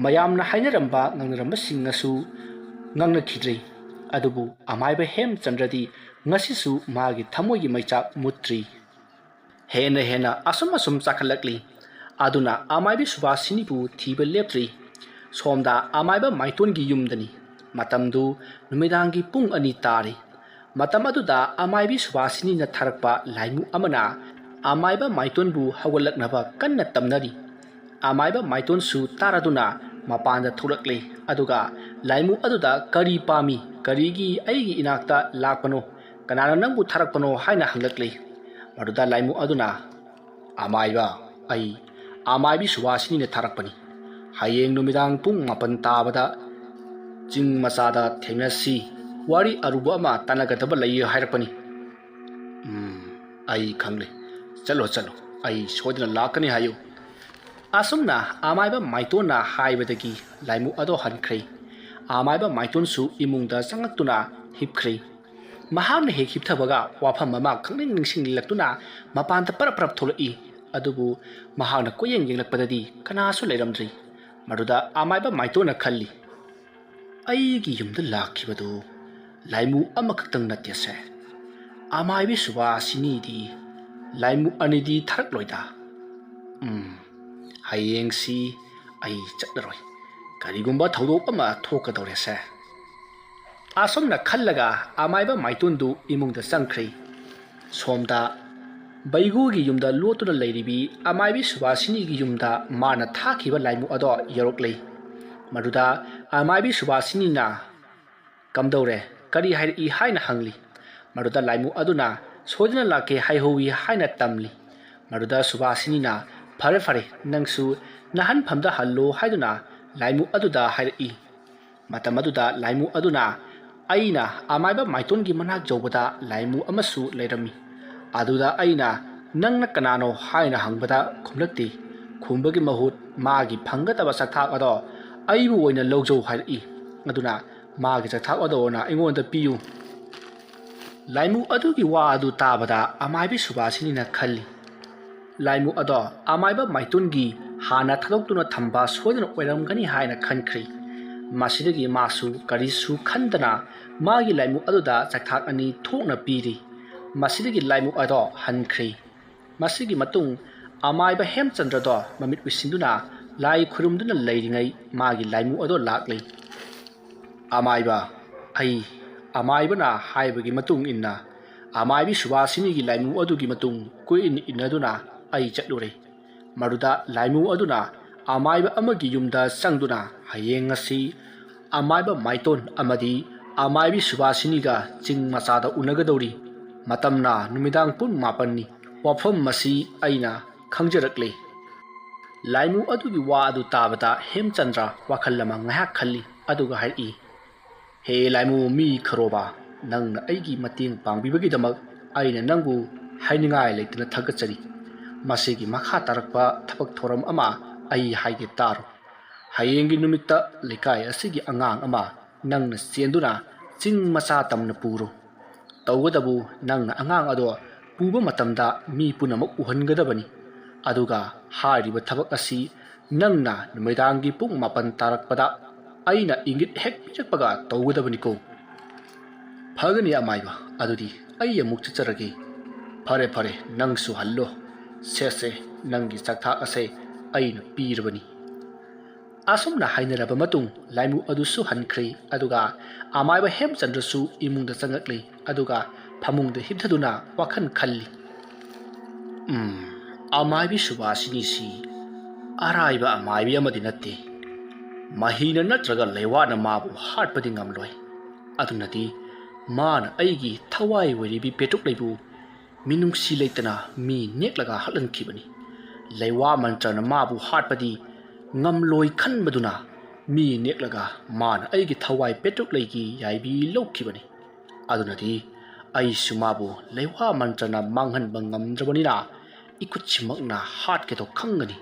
ꯃꯌꯥꯝꯅ ꯍꯥꯏꯅꯔꯝꯕ ꯉꯥꯡꯅꯔꯝꯕꯁꯤꯡꯅꯁꯨ ꯉꯥꯡꯅꯈꯤꯗ꯭ꯔꯤ ꯑꯗꯨꯕꯨ ꯑꯃꯥꯏꯕ ꯍꯦꯝꯆꯟꯗ꯭ꯔꯗꯤ ꯉꯁꯤꯁꯨ ꯃꯥꯒꯤ ꯊꯃꯣꯏꯒꯤ ꯃꯩꯆꯥꯛ ꯃꯨꯠꯇ꯭ꯔꯤ ꯍꯦꯟꯅ ꯑꯁꯨꯝ ꯆꯥꯈꯠꯂꯛꯂꯤ ꯑꯗꯨꯅ ꯑꯃꯥꯏꯕꯤ ꯁꯨꯕꯥꯁꯤꯅꯤꯕꯨ ꯊꯤꯕ ꯂꯦꯞꯇ꯭ꯔꯤ ꯁꯣꯝꯗ ꯑꯃꯥꯏꯕ ꯃꯥꯏꯇꯣꯟꯒꯤ ꯌꯨꯝꯗꯅꯤ ꯃꯇꯝꯗꯨ ꯅꯨꯃꯤꯗꯥꯡꯒꯤ ꯄꯨꯡ 2 ꯇꯥꯔꯤ ꯃꯇꯝ ꯑꯗꯨꯗ ꯑꯃꯥꯏꯕꯤ ꯁꯨꯕꯥꯁꯤꯅꯤꯅ ꯊꯥꯔꯛꯄ ꯂꯥꯏꯃꯨ ꯑꯃꯅ ꯑꯃꯥꯏꯕ ꯃꯥꯏꯇꯣꯟꯕꯨ ꯍꯧꯒꯠꯂꯛꯅꯕ ꯀꯟꯅ ꯇꯝꯅꯔꯤ ꯑꯃꯥꯏꯕ ꯃꯥꯏꯇꯣꯟꯁꯨ ꯇꯥꯔꯗꯨꯅ ꯃꯄꯥꯟꯗ ꯊꯣꯛꯂꯛꯂꯤ ꯑꯗꯨꯒ ꯂꯥꯏꯃꯨ ꯑꯗꯨꯗ ꯀꯔꯤ ꯄꯥꯝꯃꯤ ꯀꯔꯤꯒꯤ ꯑꯩꯒꯤ ꯏꯅꯥꯛꯇ ꯂꯥꯛꯄꯅꯣ ꯀꯅꯥꯅ ꯅꯪꯕꯨ ꯊꯥꯔꯛꯄꯅꯣ ꯍꯥꯏꯅ ꯍꯪꯂꯛꯂꯤ ꯃꯗꯨꯗ ꯂꯥꯏꯃꯨ ꯑꯗꯨꯅ ꯑꯃꯥꯏꯕ ꯑꯩ ꯑꯃꯥꯏꯕꯤ ꯁꯨꯕꯥꯁꯤꯅꯤꯅ ꯊꯥꯔꯛꯄꯅꯤ ꯍꯌꯦꯡ ꯅꯨꯃꯤꯗꯥꯡ ꯄꯨꯡ 9 ꯇꯥꯕꯗ ꯆꯤꯡ ꯃꯆꯥꯗ ꯊꯦꯡꯅꯁꯤ ꯋꯥꯔꯤ ꯑꯔꯨꯕ ꯑꯃ ꯇꯥꯟꯅꯒꯗꯕ ꯂꯩ ꯍꯥꯏꯔꯛꯄꯅꯤ ꯑꯩ ꯈꯪꯂꯦ ꯆꯠꯂꯣ ꯑꯩ ꯁꯣꯏꯗꯅ ꯂꯥꯛꯀꯅꯤ ꯍꯥꯏꯌꯨ ꯑꯁꯨꯝꯅ ꯑꯃꯥꯏꯕ ꯃꯥꯏꯇꯣꯟꯅ ꯍꯥꯏꯕꯗꯒꯤ ꯂꯥꯏꯃꯨ ꯑꯗꯣ ꯍꯟꯈ꯭ꯔꯤ ꯑꯃꯥꯏꯕ ꯃꯥꯏꯇꯣꯟꯁꯨ ꯏꯃꯨꯡꯗ ꯆꯪꯉꯛꯇꯨꯅ ꯍꯤꯞꯈ꯭ꯔꯤ ꯃꯍꯥꯛꯅ ꯍꯦꯛ ꯍꯤꯞꯊꯕꯒ ꯋꯥꯐꯝ ꯑꯃ ꯈꯪꯅꯤꯡ ꯅꯤꯡꯁꯤꯡꯂꯛꯇꯨꯅ ꯃꯄꯥꯟꯗ ꯄꯔꯞ ꯊꯣꯛꯂꯛꯏ ꯑꯗꯨꯕꯨ ꯃꯍꯥꯛꯅ ꯀꯣꯏꯌꯦꯡ ꯌꯦꯡꯂꯛꯄꯗꯗꯤ ꯀꯅꯥꯁꯨ ꯂꯩꯔꯝꯗ꯭ꯔꯤ ꯃꯗꯨꯗ ꯑꯃꯥꯏꯕ ꯃꯥꯏꯇꯣꯟꯅ ꯈꯜꯂꯤ ꯑꯩꯒꯤ ꯌꯨꯝꯗ ꯂꯥꯛꯈꯤꯕꯗꯨ ꯂꯥꯏꯃꯨ ꯑꯃꯈꯛꯇꯪ ꯅꯠꯇꯦꯁꯦ ꯑꯃꯥꯏꯕꯤ ꯁꯨꯕꯥꯁꯤꯅꯤꯗꯤ ꯂꯥꯏꯃꯨ ꯑꯅꯤꯗꯤ ꯊꯥꯔꯛꯂꯣꯏꯗ ꯍꯌꯦꯡꯁꯤ ꯑꯩ ꯆꯠꯂꯔꯣꯏ ꯀꯔꯤꯒꯨꯝꯕ ꯊꯧꯗꯣꯛ ꯑꯃ ꯊꯣꯛꯀꯗꯧꯔꯦꯁꯦ ꯑꯁꯣꯝꯅ ꯈꯜꯂꯒ ꯑꯃꯥꯏꯕ ꯃꯥꯏꯇꯣꯟꯗꯨ ꯏꯃꯨꯡꯗ ꯆꯪꯈ꯭ꯔꯦ꯫ ꯁꯣꯝꯗ ꯕꯩꯒꯨꯒꯤ ꯌꯨꯝꯗ ꯂꯣꯠꯇꯨꯅ ꯂꯩꯔꯤꯕꯤ ꯑꯃꯥꯏꯕꯤ ꯁꯨꯕꯥꯁꯤꯅꯤꯒꯤ ꯌꯨꯝꯗ ꯃꯥꯅ ꯊꯥꯈꯤꯕ ꯂꯥꯏꯃꯨ ꯑꯗꯣ ꯌꯧꯔꯛꯂꯦ꯫ ꯃꯗꯨꯗ ꯑꯃꯥꯏꯕꯤ ꯁꯨꯕꯥꯁꯤꯅꯤꯅ ꯀꯝꯗꯧꯔꯦ ꯀꯔꯤ ꯍꯥꯏꯔꯛꯏ ꯍꯥꯏꯅ ꯍꯪꯂꯤ꯫ ꯃꯗꯨꯗ ꯂꯥꯏꯃꯨ ꯑꯗꯨꯅ ꯁꯣꯏꯗꯅ ꯂꯥꯛꯀꯦ ꯍꯥꯏꯍꯧꯏ ꯍꯥꯏꯅ ꯇꯝꯂꯤ꯫ ꯃꯗꯨꯗ ꯁꯨꯕꯥꯁꯤꯅꯤꯅ ꯐꯔꯦ ꯐꯔꯦ ꯅꯪꯁꯨ ꯅꯍꯟꯐꯝꯗ ꯍꯜꯂꯣ ꯍꯥꯏꯗꯨꯅ ꯂꯥꯏꯃꯨ ꯑꯗꯨꯗ ꯍꯥꯏꯔꯛꯏ꯫ ꯃꯇꯝ ꯑꯗꯨꯗ ꯂꯥꯏꯃꯨ ꯑꯗꯨꯅ ꯑꯩꯅ ꯑꯃꯥꯏꯕ ꯃꯥꯏꯇꯣꯟꯒꯤ ꯃꯅꯥꯛ ꯌꯧꯕꯗ ꯂꯥꯏꯃꯨ ꯑꯃꯁꯨ ꯂꯩꯔꯝꯃꯤ꯫ ꯑꯗꯨꯗ ꯑꯩꯅ ꯅꯪꯅ ꯀꯅꯥꯅꯣ ꯍꯥꯏꯅ ꯍꯪꯕꯗ ꯈꯨꯝꯂꯛꯇꯦ꯫ ꯈꯨꯝꯕꯒꯤ ꯃꯍꯨꯠ ꯃꯥꯒꯤ ꯐꯪꯒꯗꯕ ꯆꯥꯛꯊꯥꯛ ꯑꯗꯣ ꯑꯩꯕꯨ ꯑꯣꯏꯅ ꯂꯧꯖꯧ ꯍꯥꯏꯔꯛꯏ꯫ ꯑꯗꯨꯅ ꯃꯥꯒꯤ ꯆꯥꯛꯊꯥꯛ ꯑꯗꯣꯅ ꯑꯩꯉꯣꯟꯗ ꯄꯤꯌꯨ꯫ ꯂꯥꯏꯃꯨ ꯑꯗꯨꯒꯤ ꯋꯥ ꯑꯗꯨ ꯇꯥꯕꯗ ꯑꯃꯥꯏꯕꯤ ꯁꯨꯕꯥꯁꯤꯅꯤꯅ ꯈꯜꯂꯤ꯫ ꯂꯥꯏꯃꯨ ꯑꯗꯣ ꯑꯃꯥꯏꯕ ꯃꯥꯏꯇꯣꯟꯒꯤ ꯍꯥꯟꯅ ꯊꯥꯗꯣꯛꯇꯨꯅ ꯊꯝꯕ ꯁꯣꯏꯗꯅ ꯑꯣꯏꯔꯝꯒꯅꯤ ꯍꯥꯏꯅ ꯈꯟꯈ꯭ꯔꯦ꯫ ꯃꯁꯤꯗꯒꯤ ꯃꯥꯁꯨ ꯀꯔꯤꯁꯨ ꯈꯟꯗꯅ ꯃꯥꯒꯤ ꯂꯥꯏꯃꯨ ꯑꯗꯨꯗ ꯆꯥꯛꯊꯥꯛ ꯑꯅꯤ ꯊꯣꯛꯅ ꯄꯤꯔꯤ꯫ ꯃꯁꯤꯗꯒꯤ ꯂꯥꯏꯃꯨ ꯑꯗꯣ ꯍꯟꯈ꯭ꯔꯦ꯫ ꯃꯁꯤꯒꯤ ꯃꯇꯨꯡ ꯑꯃꯥꯏꯕ ꯍꯦꯝꯆꯟꯗ꯭ꯔꯗꯣ ꯃꯃꯤꯠ ꯎꯏꯁꯤꯟꯗꯨꯅ ꯂꯥꯏ ꯈꯨꯔꯨꯝꯗꯨꯅ ꯂꯩꯔꯤꯉꯩ ꯃꯥꯒꯤ ꯂꯥꯏꯃꯨ ꯑꯗꯣ ꯂꯥꯛꯂꯦ꯫ ꯑꯃꯥꯏꯕ ꯑꯩ ꯑꯃꯥꯏꯕꯅ ꯍꯥꯏꯕꯒꯤ ꯃꯇꯨꯡ ꯏꯟꯅ ꯑꯃꯥꯏꯕꯤ ꯁꯨꯕꯥꯁꯤꯅꯤꯒꯤ ꯂꯥꯏꯃꯨ ꯑꯗꯨꯒꯤ ꯃꯇꯨꯡ ꯀꯨꯏꯟ ꯏꯟꯅꯗꯨꯅ ꯑꯩ ꯆꯠꯂꯨꯔꯦ꯫ ꯃꯗꯨꯗ ꯂꯥꯏꯃꯨ ꯑꯗꯨꯅ ꯑꯃꯥꯏꯕ ꯑꯃꯒꯤ ꯌꯨꯝꯗ ꯆꯪꯗꯨꯅ ꯍꯌꯦꯡ ꯉꯁꯤ ꯑꯃꯥꯏꯕ ꯃꯥꯏꯇꯣꯟ ꯑꯃꯗꯤ ꯑꯃꯥꯏꯕꯤ ꯁꯨꯕꯥꯁꯤꯅꯤꯒ ꯆꯤꯡ ꯃꯆꯥꯗ ꯎꯅꯒꯗꯧꯔꯤ꯫ ꯃꯇꯝꯅ ꯅꯨꯃꯤꯗꯥꯡ ꯄꯨꯡ 7ꯅꯤ꯫ ꯋꯥꯐꯝ ꯑꯁꯤ ꯑꯩꯅ ꯈꯪꯖꯔꯛꯂꯦ꯫ ꯂꯥꯏꯃꯨ ꯑꯗꯨꯒꯤ ꯋꯥ ꯑꯗꯨ ꯇꯥꯕꯗ ꯍꯦꯝꯆꯟꯗ꯭ꯔ ꯋꯥꯈꯜ ꯑꯃ ꯉꯥꯏꯍꯥꯛ ꯈꯜꯂꯤ꯫ ꯑꯗꯨꯒ ꯍꯥꯏꯔꯛꯏ, ꯍꯦ ꯂꯥꯏꯃꯨ ꯃꯤ ꯈꯔꯣꯕ, ꯅꯪꯅ ꯑꯩꯒꯤ ꯃꯇꯦꯡ ꯄꯥꯡꯕꯤꯕꯒꯤꯗꯃꯛ ꯑꯩꯅ ꯅꯪꯕꯨ ꯍꯥꯏꯅꯤꯡꯉꯥꯏ ꯂꯩꯇꯅ ꯊꯥꯒꯠꯆꯔꯤ꯫ ꯃꯁꯤꯒꯤ ꯃꯈꯥ ꯇꯥꯔꯛꯄ ꯊꯕꯛ ꯊꯧꯔꯝ ꯑꯃ ꯑꯩ ꯍꯥꯏꯒꯦ ꯇꯥꯔꯣ꯫ ꯍꯌꯦꯡꯒꯤ ꯅꯨꯃꯤꯠꯇ ꯂꯩꯀꯥꯏ ꯑꯁꯤꯒꯤ ꯑꯉꯥꯡ ꯑꯃ ꯅꯪꯅ ꯆꯦꯟꯗꯨꯅ ꯆꯤꯡ ꯃꯆꯥ ꯇꯝꯅ ꯄꯨꯔꯣ꯫ ꯇꯧꯕꯇꯕꯨ ꯅꯪꯅ ꯑꯉꯥꯡ ꯑꯗꯣ ꯄꯨꯕ ꯃꯇꯝꯗ ꯃꯤ ꯄꯨꯝꯅꯃꯛ ꯎꯍꯟꯒꯗꯕꯅꯤ꯫ ꯑꯗꯨꯒ ꯍꯥꯏꯔꯤꯕ ꯊꯕꯛ ꯑꯁꯤ ꯅꯪꯅ ꯅꯨꯃꯤꯗꯥꯡꯒꯤ ꯄꯨꯡ 7 ꯇꯥꯔꯛꯄꯗ ꯑꯩꯅ ꯏꯪꯒꯤꯠ ꯍꯦꯛ ꯄꯤꯔꯛꯄꯒ ꯇꯧꯒꯗꯕꯅꯤꯀꯣ꯫ ꯐꯒꯅꯤ ꯑꯃꯥꯏꯕ, ꯑꯗꯨꯗꯤ ꯑꯩ ꯑꯃꯨꯛ ꯆꯠꯆꯔꯒꯦ꯫ ꯐꯔꯦ ꯐꯔꯦ ꯅꯪꯁꯨ ꯍꯜꯂꯣ꯫ ꯁꯦ ꯅꯪꯒꯤ ꯆꯥꯛꯊꯥꯛ ꯑꯁꯦ ꯑꯩꯅ ꯄꯤꯔꯕꯅꯤ꯫ ꯑꯁꯨꯝꯅ ꯍꯥꯏꯅꯔꯕ ꯃꯇꯨꯡ ꯂꯥꯏꯃꯨ ꯑꯗꯨꯁꯨ ꯍꯟꯈ꯭ꯔꯦ꯫ ꯑꯗꯨꯒ ꯑꯃꯥꯏꯕ ꯍꯦꯝꯆꯟꯗ꯭ꯔꯁꯨ ꯏꯃꯨꯡꯗ ꯆꯪꯉꯛꯂꯦ꯫ ꯑꯗꯨꯒ ꯐꯃꯨꯡꯗ ꯍꯤꯞꯊꯗꯨꯅ ꯋꯥꯈꯜ ꯈꯜꯂꯤ꯫ ꯑꯃꯥꯏꯕꯤ ꯁꯨꯕꯥꯁꯤꯅꯤꯁꯤ ꯑꯔꯥꯏꯕ ꯑꯃꯥꯏꯕꯤ ꯑꯃꯗꯤ ꯅꯠꯇꯦ꯫ ꯃꯍꯤꯅ ꯅꯠꯇ꯭ꯔꯒ ꯂꯩꯋꯥꯅ ꯃꯥꯕꯨ ꯍꯥꯠꯄꯗꯤ ꯉꯝꯂꯣꯏ꯫ ꯑꯗꯨꯅꯗꯤ ꯃꯥꯅ ꯑꯩꯒꯤ ꯊꯋꯥꯏ ꯑꯣꯏꯔꯤꯕꯤ ꯄꯦꯇ꯭ꯔꯨꯛꯂꯩꯕꯨ ꯃꯤꯅꯨꯡꯁꯤ ꯂꯩꯇꯅ ꯃꯤ ꯅꯦꯛꯂꯒ ꯍꯥꯠꯍꯟꯈꯤꯕꯅꯤ꯫ ꯂꯩꯋꯥ ꯃꯟꯇ꯭ꯔꯅ ꯃꯥꯕꯨ ꯍꯥꯠꯄꯗꯤ ꯉꯝꯂꯣꯏ ꯈꯟꯕꯗꯨꯅ ꯃꯤ ꯅꯦꯛꯂꯒ ꯃꯥꯅ ꯑꯩꯒꯤ ꯊꯋꯥꯏ ꯄꯦꯇ꯭ꯔꯨꯛꯂꯩꯒꯤ ꯌꯥꯏꯕꯤ ꯂꯧꯈꯤꯕꯅꯤ꯫ ꯑꯗꯨꯅꯗꯤ ꯑꯩꯁꯨ ꯃꯥꯕꯨ ꯂꯩꯋꯥ ꯃꯟꯇ꯭ꯔꯅ ꯃꯥꯡꯍꯟꯕ ꯉꯝꯗ꯭ꯔꯕꯅꯤꯅ इकुत्सिमकना हाटकेदो खंगनी।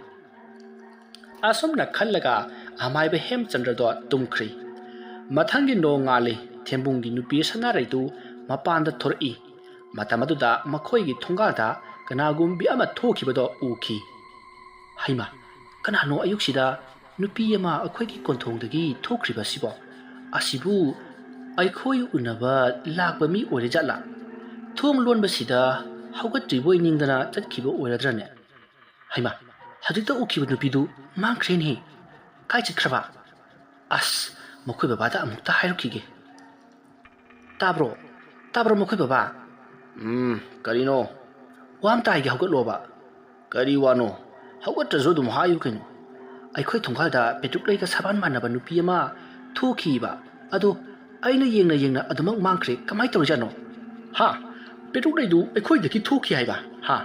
असमना खल्लगा अमाइबा हेमचंद्रदो तुमख्री। मथंगी नोंगाले थेंबुंगी नुपी सनारैदु मपानदा थोरई। मतमदुदा मखोइगी थोंगादा कनागुम्बी अमा थोखिबदो उखी। हाइमा कनानो अयुक्सिदा नुपी अमा अखोइगी कोंथोंदगी थोख्रिबसिबो असिबु अखोइ उनबा लाकबा मी ओइरेजाला थोंग लोनबसिदा हौगत्रिबोइ निंगदना चटखिबो ओइरद्रने। हाइमा हजिक्ता उखिबो नुपीदु मांख्रेने काइ चटख्रबा। अस मखोइ बाबादा अमुक्ता हाइरुखिगे। ताब्रो ताब्रो मखोइ बाबा। करिनो वाम ताइगे हौगत्लोबा। करी वानो हौगत्त्रजु दुम हायु कैनो। अखोइ थोंगालदा पेट्रुक्लैगा साबान मानबा नुपी अमा थोखिबा अदो अइना येंगना अदुमक मांख्रे कमाइ तौरजानो। हा पेट्रुक्लैदु अखोइदगी थोखि हाइबा। हा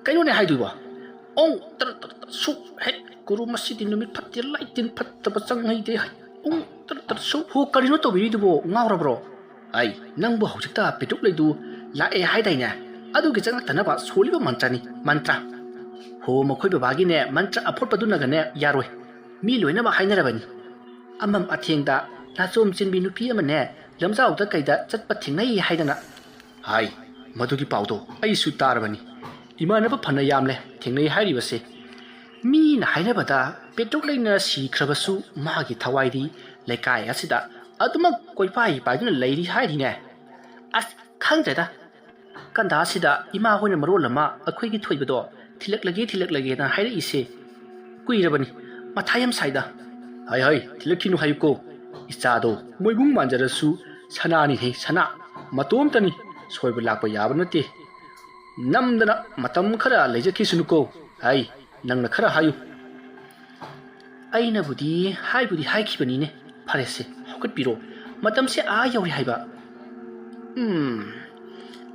कैनोने हाइदुबा। ओं तर सु हे गुरु मसिदि नुमित फत्ते लाइटिन फत्तबा चंगैदे हाइ। ओं तर सु हो करिनो तोबिरिदुबो ngaurabro। आई नंबो हौजिक्ता पेट्रुक्लैदु लाए हाइदाइने अदुगे चंगतनबा सोलिबा मंत्रनी मंत्र। हो मखोइ बाबागिने मंत्र अफोटपदुनगने यारोय मी लोइनबा हाइनरबनी। अमम अथेंगदा नाचोम चिनबी नुपी अमने लमजाउदा कैदा चटपा थिंगनै हाइदना। हाइ मधुगी पाउदो अइसु तारबनी। इमानबा फन यामले थिंगनै हाइरिबसे। मीना हाइनबदा पेट्रुक्लैना सिख्रबसु मागी थवाइदी लेकाय असिदा अदुमक कोइपाइ पाइदुना लैरि हाइरिने। अस खंग्रेदा कंदा असिदा इमा होइना मरोल अमा अखोइगी थोइबदो थिलकलगे ना हाइरइसे कुइरबनी मथायम साइदा। हाइ हाइ थिलकिनु हाइको इचादो मोइबुंग मांजरसु Sanani he sana matom tani soiba lakpa yaba nate namdana matam khara leijakisunuko ai nangna khara hayu aina budi haikibani ne farese hokat piro matam se a yauri haiba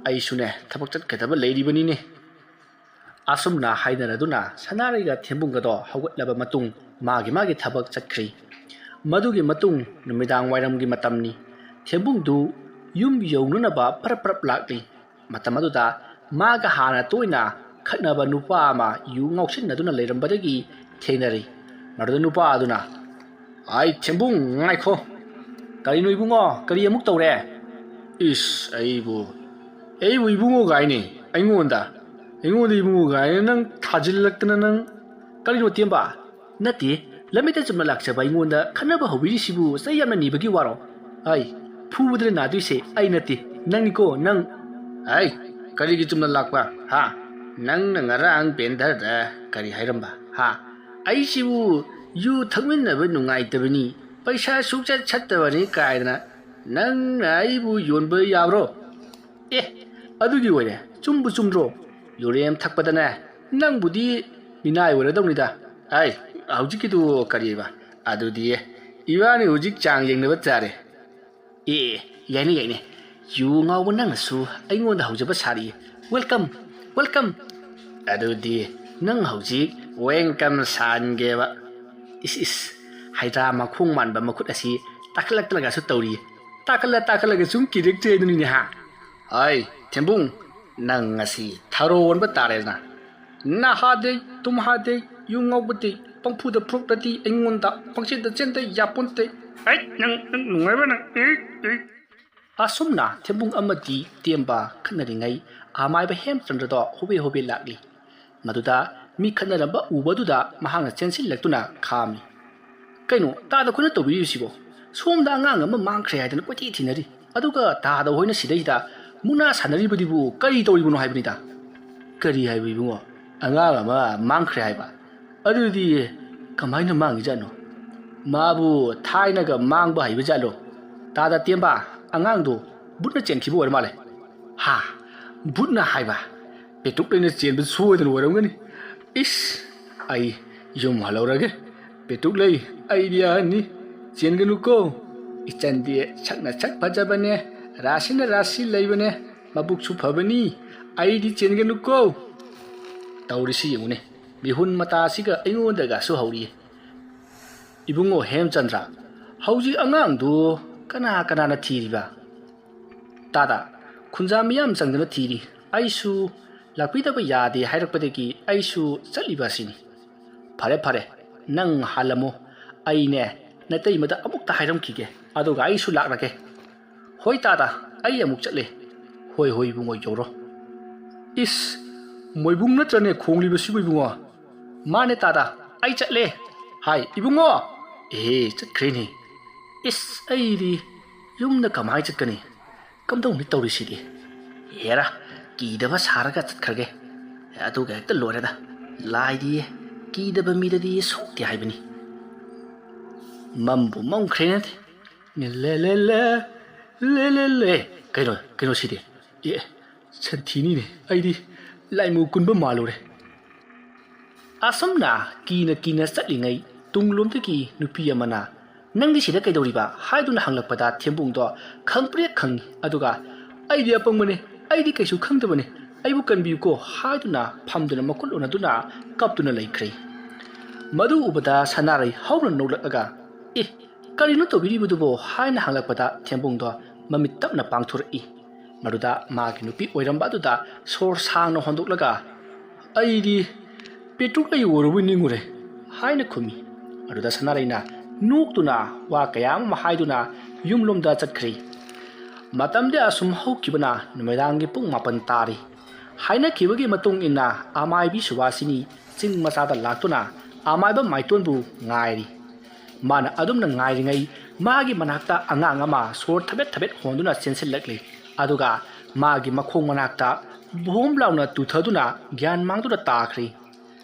ai sune thabak chat kadaba leiri bani ne asumna haidana duna sanariga thembunga do hogat laba matung magi thabak chatkhri madugi matung numidang wairamgi matamni thembung du yum younuna ba prap lakli matam aduda maga hana toina khatnaba nupa ma yu ngausin aduna leirambadagi thenari maruda nupa aduna ai thembung ngaikho kari noi bungo kari amuk tawre is aibu ibungo gaini aingonda ibungo gai nang thajillakna nang kari no tiamba nati lamita chumna lakchaba aingonda khanaba hobiri sibu sayamna nibagi waro ai fuudre na duise ai nati nangiko nang ai kari gi chumna lakpa ha nang ngarang pendar da kari hairamba ha ai sibu yu thangminna ba nungai tabani paisa sukcha chattabani kaidana nang aibu yonba yabro adugi wore chumbu chumdro yorem thakpadana nang budi minai wore dawnida ai haujikidu kariba adudi iwani hujik chang yengnaba chare yaine yu ngawba nangsu aingonda haujaba sari welcome adudi nang haujik welcome sangeba is haidra makhung manba makhut asi taklak su tawri takala sum kirik cheduni ne ha ai thembung nang asi tharon ba tare na hade tum hade yu ngawbati pangphuda prokdati aingonda pangchida chente yapunte ai nang nungaiba nang asumna thembung amati temba khanari amaiba hem chandrado hobe lakli maduda mi khanaramba ubaduda mahanga chensil laktuna khami kaino tada khuna tobi sibo somda ngang ama mangkhre haidana koti thinari aduga tada hoina sidaida muna sanari budibu kari toibuno haibnida kari haibibungo anga ama mangkhre haiba adudi kamaina mangi jano mabu thaina ga mangba haiba jalo tada temba angangdo butna chenkhibo war male ha butna haiba petuk lena chenbu suodan waramgani is ai yum halawrage petuk lei idea ni chenganu ko ichandi chakna chak bajabane rasi leibane mabuk su phabani aidi chenganu ko tawrisi yune bihun mata siga aingonda ga su hauri ibungo hemchandra hauji angang du kana na thiriba tada khunja miyam changdana thiri aisu lakpidaba yade hairakpadagi aisu chaliba sini phare nang halamo aine natai mada amukta hairam kige aduga aisu lakrake hoi tada ai amuk chatle hoi bungo yoro is moibung natrane khongliba sibu bungo mane tada ai chatle hai ibungo chatkreni is aidi yumna kamai chatkani kamdong ni tawrisidi hera kidaba saraga chatkarge aduga hekta loreda laidi kidaba midadi sokti haibani mambu mamkrenet le kaino sidi santhini ne aidi laimu kunba malure asomna kina chatlingai tunglomtaki nupi amana nangdi sida kaidoriba haiduna hanglakpada thembungdo khangpre khangi aduga aidi apangmane aidi kaisu khangdabane aibu kanbiu ko haiduna phamduna makul onaduna kaptuna laikhrei madu ubada sanarai hauna nolakaga karino tobiri budubo haina hanglakpada thembungdo mamit tapna pangthurei maruda magi nupi oiramba aduda sor sangna hondoklaga aidi petuk ai worubu ningure haina khumi maruda sanaraina nuktuna wa kayang mahaiduna yumlomda chatkhri matamde asum haukibana numedangi pung mapan tari haina kibagi matung inna amaibi suwasini ching machada laktuna amaiba maitonbu ngairi mana adumna ngairi ngai magi manakta angang ama sor thabet honduna chensilakli aduga magi makhong manakta bhom launa tuthaduna gyan mangduna takhri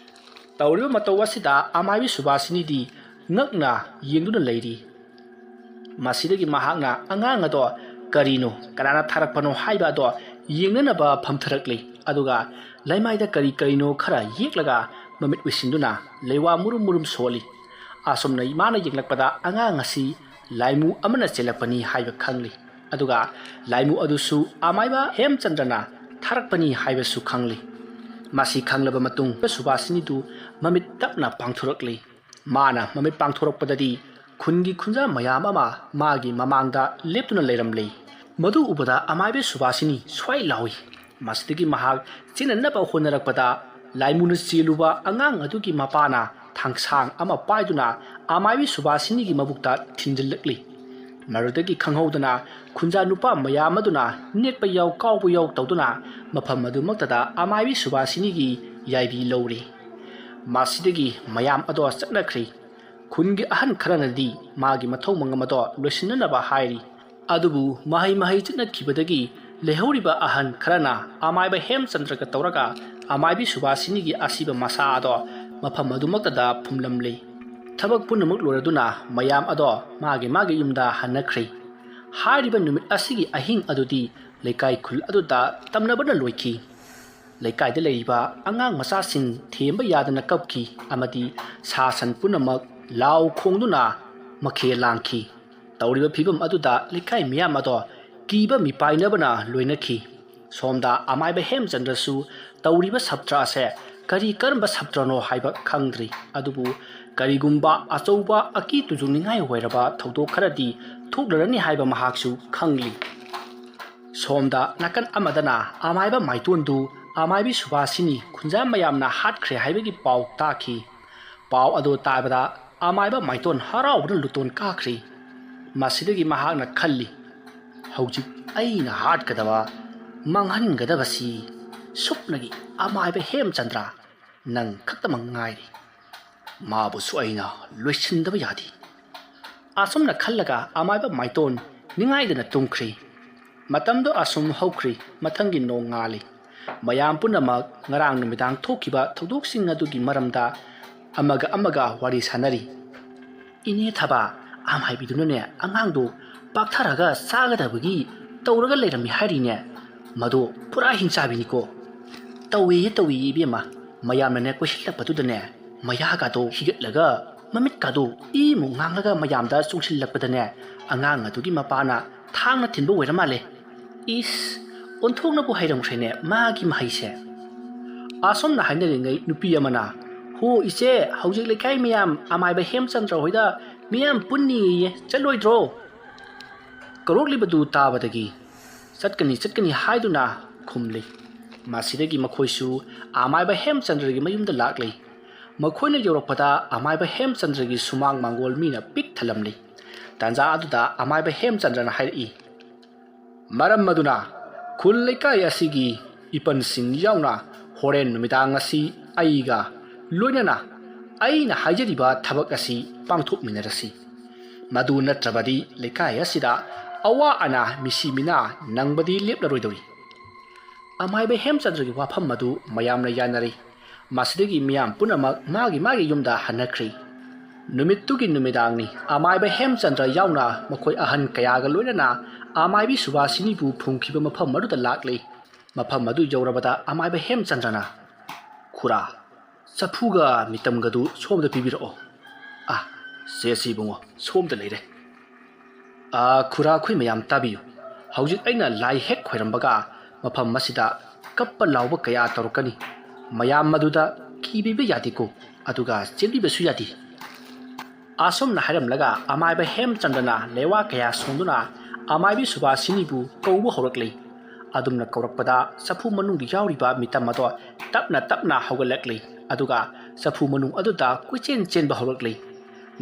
tawriba matawasida amaibi suwasini di ngakna yengduna leiri masidagi mahakna angang ado ꯀꯔꯤꯅꯣ ꯀꯅꯥꯅ ꯊꯥꯔꯛꯄꯅꯣ ꯍꯥꯏꯕ ꯑꯗꯣ ꯌꯦꯡꯅꯅꯕ ꯐꯝꯊꯔꯛꯂꯤ ꯑꯗꯨꯒ ꯂꯩꯃꯥꯏꯗ ꯀꯔꯤꯅꯣ ꯈꯔ ꯌꯦꯛꯂꯒ ꯃꯃꯤꯠ ꯎꯏꯁꯤꯟꯗꯨꯅ ꯂꯩꯋꯥ ꯃꯨꯔꯨꯝ ꯃꯨꯔꯨꯝ ꯁꯣꯜꯂꯤ ꯑꯁꯨꯝꯅ ꯃꯥꯅ ꯌꯦꯡꯂꯛꯄꯗ ꯑꯉꯥꯡ ꯑꯁꯤ ꯂꯥꯏꯃꯨ ꯑꯃꯅ ꯆꯦꯜꯂꯛꯄꯅꯤ ꯍꯥꯏꯕ ꯈꯪꯂꯤ ꯑꯗꯨꯒ ꯂꯥꯏꯃꯨ ꯑꯗꯨꯁꯨ ꯑꯃꯥꯏꯕ ꯍꯦꯝꯆꯟꯗ꯭ꯔꯅ ꯊꯥꯔꯛꯄꯅꯤ ꯍꯥꯏꯕꯁꯨ ꯈꯪꯂꯤ ꯃꯁꯤ ꯈꯪꯂꯕ ꯃꯇꯨꯡ ꯁꯨꯕꯥꯁꯤꯅꯤꯗꯨ ꯃꯃꯤꯠ ꯇꯞꯅ ꯄꯥꯡꯊꯣꯔꯛꯂꯤ ꯃꯥꯅ ꯃꯃꯤꯠ ꯄꯥꯡꯊꯣꯔꯛꯄꯗꯗꯤ ꯈꯨꯟꯒꯤ ꯈꯨꯟꯖꯥ ꯃꯌꯥꯝ ꯑꯃ ꯃꯥꯒꯤ ꯃꯃꯥꯡꯗ ꯂꯦꯞꯇꯨꯅ ꯂꯩꯔꯝꯂꯤ ꯃꯗꯨ ꯎꯕꯗ ꯑꯃꯥꯏꯕ ꯁꯨꯕꯥꯁꯤꯅꯤ ꯁ꯭ꯋꯥꯏ ꯂꯥꯎꯏ ꯃꯁꯤꯗꯒꯤ ꯃꯍꯥꯛ ꯆꯦꯟꯅꯅꯕ ꯍꯣꯠꯅꯔꯛꯄꯗ ꯂꯥꯏꯃꯨꯅ ꯆꯦꯜꯂꯨꯕ ꯑꯉꯥꯡ ꯑꯗꯨꯒꯤ ꯃꯄꯥꯅ ꯊꯥꯡꯁꯥꯡ ꯑꯃ ꯄꯥꯏꯗꯨꯅ ꯑꯃꯥꯏꯕ ꯁꯨꯕꯥꯁꯤꯅꯤꯒꯤ ꯃꯕꯨꯛꯇ ꯊꯤꯟꯖꯤꯜꯂꯛꯂꯤ ꯃꯗꯨꯗꯒꯤ ꯈꯪꯍꯧꯗꯅ ꯈꯨꯟꯖꯥ ꯅꯨꯄꯥ ꯃꯌꯥꯝ ꯑꯗꯨꯅ ꯅꯦꯠꯄ ꯌꯥꯎ ꯀꯥꯎꯕ ꯌꯥꯎ ꯇꯧꯗꯨꯅ ꯃꯐꯝ ꯑꯗꯨꯃꯛꯇꯗ ꯑꯃꯥꯏꯕ ꯁꯨꯕꯥꯁꯤꯅꯤꯒꯤ ꯌꯥꯏꯕꯤ ꯂꯧꯔꯤ ꯃꯁꯤꯗꯒꯤ ꯃꯌꯥꯝ ꯑꯗꯣ ꯆꯠꯅꯈ꯭ꯔꯤ ꯈꯨꯟꯒꯤ ꯑꯍꯟ ꯈꯔꯅꯗꯤ ꯃꯥꯒꯤ ꯃꯊꯧ ꯃꯉꯝ ꯑꯗꯣ ꯂꯣꯏꯁꯤꯟꯅꯅꯕ ꯍꯥꯏꯔꯤ ꯑꯗꯨꯕꯨ ꯃꯍꯩ ꯆꯠꯅꯈꯤꯕꯗꯒꯤ ꯂꯩꯍꯧꯔꯤꯕ ꯑꯍꯟ ꯈꯔꯅ ꯑꯃꯥꯏꯕ ꯍꯦꯝꯆꯟꯗ꯭ꯔꯒ ꯇꯧꯔꯒ ꯑꯃꯥꯏꯕꯤ ꯁꯨꯕꯥꯁꯤꯅꯤꯒꯤ ꯑꯁꯤꯕ ꯃꯁꯥ ꯑꯗꯣ ꯃꯐꯝ ꯑꯗꯨꯃꯛꯇꯗ ꯐꯨꯝꯂꯝꯂꯤ ꯊꯕꯛ ꯄꯨꯝꯅꯃꯛ ꯂꯣꯏꯔꯗꯨꯅ ꯃꯌꯥꯝ ꯑꯗꯣ ꯃꯥꯒꯤ ꯌꯨꯝꯗ ꯍꯟꯅꯈ꯭ꯔꯤ ꯍꯥꯏꯔꯤꯕ ꯅꯨꯃꯤꯠ ꯑꯁꯤꯒꯤ ꯑꯍꯤꯡ ꯑꯗꯨꯗꯤ ꯂꯩꯀꯥꯏ ꯈꯨꯜ ꯑꯗꯨꯗ ꯇꯝꯅꯕꯅ ꯂꯣꯏꯈꯤ ꯂꯩꯀꯥꯏꯗ ꯂꯩꯔꯤꯕ ꯑꯉꯥꯡ ꯃꯆꯥꯁꯤꯡ ꯊꯦꯝꯕ ꯌꯥꯗꯅ ꯀꯞꯈꯤ ꯑꯃꯗꯤ ꯁꯥ ꯁꯟ ꯄꯨꯝꯅꯃꯛ ꯂꯥꯎ ꯈꯣꯡꯗꯨꯅ ꯃꯈꯦꯜ ꯂꯥꯡꯈꯤ ꯇꯧꯔꯤꯕ ꯐꯤꯕꯝ ꯑꯗꯨꯗ ꯂꯩꯀꯥꯏ ꯃꯤꯌꯥꯝ ꯑꯗꯣ ꯀꯤꯕ ꯃꯤꯄꯥꯏꯅꯕꯅ ꯂꯣꯏꯅꯈꯤ ꯁꯣꯝꯗ ꯑꯃꯥꯏꯕ ꯍꯦꯝꯆꯟꯗ꯭ꯔꯁꯨ ꯇꯧꯔꯤꯕ ꯁꯞꯇ꯭ꯔ ꯑꯁꯦ ꯀꯔꯝꯕ ꯁꯞꯇ꯭ꯔꯅꯣ ꯍꯥꯏꯕ ꯈꯪꯗ꯭ꯔꯤ ꯑꯗꯨꯕꯨ ꯀꯔꯤꯒꯨꯝꯕ ꯑꯆꯧꯕ ꯑꯀꯤ ꯇꯨꯖꯨꯡꯅꯤꯡꯉꯥꯏ ꯑꯣꯏꯔꯕ ꯊꯧꯗꯣꯛ ꯈꯔꯗꯤ ꯊꯣꯛꯂꯔꯅꯤ ꯍꯥꯏꯕ ꯃꯍꯥꯛꯁꯨ ꯈꯪꯂꯤ ꯁꯣꯝꯗ ꯅꯥꯀꯟ ꯑꯃꯗꯅ ꯑꯃꯥꯏꯕ ꯃꯥꯏꯇꯣꯟꯗꯨ ꯑꯃꯥꯏꯕꯤ ꯁꯨꯕꯥꯁꯤꯅꯤ ꯈꯨꯟꯖꯥ ꯃꯌꯥꯝꯅ ꯍꯥꯠꯈ꯭ꯔꯦ ꯍꯥꯏꯕꯒꯤ ꯄꯥꯎ ꯇꯥꯈꯤ ꯄꯥꯎ ꯑꯗꯨ ꯇꯥꯕꯗ ꯑꯃꯥꯏꯕ ꯃꯥꯏꯇꯣꯟ ꯍꯔꯥꯎꯕꯅ ꯂꯨꯇꯣꯟ ꯀꯥꯈ꯭ꯔꯤ ꯃꯁꯤꯗꯒꯤ ꯃꯍꯥꯛꯅ ꯈꯜꯂꯤ ꯍꯧꯖꯤꯛ ꯑꯩꯅ ꯍꯥꯠꯀꯗꯕ ꯃꯥꯡꯍꯟꯒꯗꯕꯁꯤ ꯁꯨꯞꯅꯒꯤ ꯑꯃꯥꯏꯕ ꯍꯦꯝꯆꯟꯗ꯭ꯔ ꯅꯪ ꯈꯛꯇꯃꯛ ꯉꯥꯏꯔꯤ ꯃꯥꯕꯨꯁꯨ ꯑꯩꯅ ꯂꯣꯏꯁꯤꯟꯗꯕ ꯌꯥꯗꯦ ꯑꯁꯨꯝꯅ ꯈꯜꯂꯒ ꯑꯃꯥꯏꯕ ꯃꯥꯏꯇꯣꯟ ꯅꯤꯡꯉꯥꯏꯗꯅ ꯇꯨꯝꯈ꯭ꯔꯤ ꯃꯇꯝꯗꯣ ꯑꯁꯨꯝ ꯍꯧꯈ꯭ꯔꯤ ꯃꯊꯪꯒꯤ ꯅꯣꯡ ꯉꯥꯜꯂꯤ ꯃꯌꯥꯝ ꯄꯨꯝꯅꯃꯛ ꯉꯔꯥꯡ ꯅꯨꯃꯤꯗꯥꯡ ꯊꯣꯛꯈꯤꯕ ꯊꯧꯗꯣꯛꯁꯤꯡ ꯑꯗꯨꯒꯤ ꯃꯔꯝꯗ ꯑꯃꯒ ꯋꯥꯔꯤ ꯁꯥꯅꯔꯤ ꯏꯅꯦ ꯊꯕꯥ ꯑꯃꯥꯏꯕꯤꯗꯨꯅꯅꯦ ꯑꯉꯥꯡꯗꯣ ꯄꯥꯛꯊꯔꯒ ꯆꯥꯒꯗꯕꯒꯤ ꯇꯧꯔꯒ ꯂꯩꯔꯝꯃꯤ ꯍꯥꯏꯔꯤꯅꯦ ꯃꯗꯣ ꯄꯨꯔꯥ ꯍꯤꯡꯆꯥꯕꯤꯅꯤꯀꯣ ꯇꯧꯏꯌꯦ ꯏꯕꯦꯝꯃ ꯃꯌꯥꯝꯅꯅꯦ ꯀꯣꯏꯁꯤꯜꯂꯛꯄꯗꯨꯗꯅꯦ ꯃꯌꯥꯒꯗꯣ ꯍꯤꯒꯠꯂꯒ ꯃꯃꯤꯠꯀꯗꯣ ꯏꯃꯨꯛ ꯉꯥꯡꯂꯒ ꯃꯌꯥꯝꯗ ꯆꯣꯡꯁꯤꯜꯂꯛꯄꯗꯅꯦ ꯑꯉꯥꯡ ꯑꯗꯨꯒꯤ ꯃꯄꯥꯅ ꯊꯥꯡꯅ ꯊꯤꯟꯕ ꯑꯣꯏꯔ ꯃꯥꯜꯂꯦ ꯏꯁ ꯑꯣꯟꯊꯣꯛꯅꯕꯨ ꯍꯩꯔꯝꯈ꯭ꯔꯦꯅꯦ ꯃꯥꯒꯤ ꯃꯍꯩꯁꯦ ꯑꯁꯣꯝꯅ ꯍꯥꯏꯅꯔꯤꯉꯩ ꯅꯨꯄꯤ ꯑꯃꯅ ꯍꯣ ꯏꯆꯦ ꯍꯧꯖꯤꯛ ꯂꯩꯀꯥꯏ ꯃꯌꯥꯝ ꯑꯃꯥꯏꯕ ꯍꯦꯝꯆꯟꯗ꯭ꯔ ꯍꯣꯏꯗ ꯃꯤꯌꯥꯝ ꯄꯨꯟꯅꯤꯌꯦ ꯆꯠꯂꯣꯏꯗ꯭ꯔꯣ ꯀꯧꯔꯛꯂꯤꯕꯗꯨ ꯇꯥꯕꯗꯒꯤ ꯆꯠꯀꯅꯤ ꯍꯥꯏꯗꯨꯅ ꯈꯨꯝꯂꯤ ꯃꯁꯤꯗꯒꯤ ꯃꯈꯣꯏꯁꯨ ꯑꯃꯥꯏꯕ ꯍꯦꯝꯆꯟꯗ꯭ꯔꯒꯤ ꯃꯌꯨꯝꯗ ꯂꯥꯛꯂꯤ ꯃꯈꯣꯏꯅ ꯌꯧꯔꯛꯄꯗ ꯑꯃꯥꯏꯕ ꯍꯦꯝꯆꯟꯗ꯭ꯔꯒꯤ ꯁꯨꯃꯥꯡ ꯃꯥꯡꯒꯣꯜ ꯃꯤꯅ ꯄꯤꯛ ꯊꯜꯂꯝꯂꯤ ꯇꯥꯟꯖꯥ ꯑꯗꯨꯗ ꯑꯃꯥꯏꯕ ꯍꯦꯝꯆꯟꯗ꯭ꯔꯅ ꯍꯥꯏꯔꯛꯏ ꯃꯔꯝ ꯑꯗꯨꯅ ꯈꯨꯜ ꯂꯩꯀꯥꯏ ꯑꯁꯤꯒꯤ ꯏꯄꯟꯁꯤꯡ ꯌꯥꯎꯅ ꯍꯣꯔꯦꯟ ꯅꯨꯃꯤꯗꯥꯡ ꯑꯁꯤ ꯑꯩꯒ ꯂꯣꯏꯅꯅ ꯑꯩꯅ ꯍꯥꯏꯖꯔꯤꯕ ꯊꯕꯛ ꯑꯁꯤ ꯄꯥꯡꯊꯣꯛꯃꯤꯟꯅꯔꯁꯤ ꯃꯗꯨ ꯅꯠꯇ꯭ꯔꯕꯗꯤ ꯂꯩꯀꯥꯏ ꯑꯁꯤꯗ ꯑꯋꯥ ꯑꯅꯥ ꯃꯤꯁꯤ ꯃꯤꯅꯥ ꯅꯪꯕꯗꯤ ꯂꯦꯞꯂꯔꯣꯏꯗꯧꯔꯤ ꯑꯃꯥꯏꯕ ꯍꯦꯝꯆꯟꯗ꯭ꯔꯒꯤ ꯋꯥꯐꯝ ꯑꯗꯨ ꯃꯌꯥꯝꯅ ꯌꯥꯅꯔꯤ ꯃꯁꯤꯗꯒꯤ ꯃꯤꯌꯥꯝ ꯄꯨꯝꯅꯃꯛ ꯃꯥꯒꯤ ꯌꯨꯝꯗ ꯍꯟꯅꯈ꯭ꯔꯤ ꯅꯨꯃꯤꯠꯇꯨꯒꯤ ꯅꯨꯃꯤꯗꯥꯡꯅꯤ ꯑꯃꯥꯏꯕ ꯍꯦꯝꯆꯟꯗ꯭ꯔ ꯌꯥꯎꯅ ꯃꯈꯣꯏ ꯑꯍꯟ ꯀꯌꯥꯒ ꯂꯣꯏꯅꯅ ꯑꯃꯥꯏꯕꯤ ꯁꯨꯕꯥꯁꯤꯅꯤꯕꯨ ꯐꯨꯝꯈꯤꯕ ꯃꯐꯝ ꯑꯗꯨꯗ ꯂꯥꯛꯂꯤ ꯃꯐꯝ ꯑꯗꯨ ꯌꯧꯔꯕꯗ ꯑꯃꯥꯏꯕ ꯍꯦꯝꯆꯟꯗ꯭ꯔꯅ ꯈꯨꯔꯥ ꯆꯐꯨꯒ ꯃꯤꯇꯝꯒꯗꯨ ꯁꯣꯝꯗ ꯄꯤꯕꯤꯔꯛꯑꯣ ꯁꯦ ꯏꯕꯨꯡꯉꯣ ꯁꯣꯝꯗ ꯂꯩꯔꯦ ꯈꯨꯔꯥ ꯑꯩꯈꯣꯏ ꯃꯌꯥꯝ ꯇꯥꯕꯤꯌꯨ ꯍꯧꯖꯤꯛ ꯑꯩꯅ ꯂꯥꯏ ꯍꯦꯛ ꯈꯣꯏꯔꯝꯕꯒ ꯃꯐꯝ ꯑꯁꯤꯗ ꯀꯞꯄ ꯂꯥꯎꯕ ꯀꯌా ꯇꯧꯔꯛꯀꯅꯤ ꯃꯌꯥꯝ ꯃꯗꯨꯗ ꯀꯤꯕꯤꯕ ꯌꯥꯗꯦꯀꯣ ꯑꯗꯨꯒ ꯆꯦꯟꯕꯤꯕꯁꯨ ꯌꯥꯗꯦ ꯑꯁꯨꯝꯅ ꯍꯥꯏꯔꯝꯂꯒ ꯑꯃꯥꯏꯕ ꯍꯦꯝꯆꯟꯗ꯭ꯔꯅ ꯂꯩꯋꯥ ꯀꯌꯥ ꯁꯣꯡꯗꯨꯅ ꯑꯃꯥꯏꯕꯤ ꯁꯨꯕꯥꯁꯤꯅꯤꯕꯨ ꯀꯧꯕ ꯍꯧꯔꯛꯂꯤ ꯑꯗꯨꯝꯅ ꯀꯧꯔꯛꯄꯗ ꯆꯐꯨ ꯃꯅꯨꯡꯗ ꯌꯥꯎꯔꯤꯕ ꯃꯤꯇꯝ ꯑꯗꯣ ꯇꯞꯅ ꯍꯧꯒꯠꯂꯛꯂꯤ ꯑꯗꯨꯒ ꯆꯐꯨ ꯃꯅꯨꯡ ꯑꯗꯨꯗ ꯀꯣꯏꯆꯦꯟ ꯆꯦꯟꯕ ꯍꯧꯔꯛꯂꯤ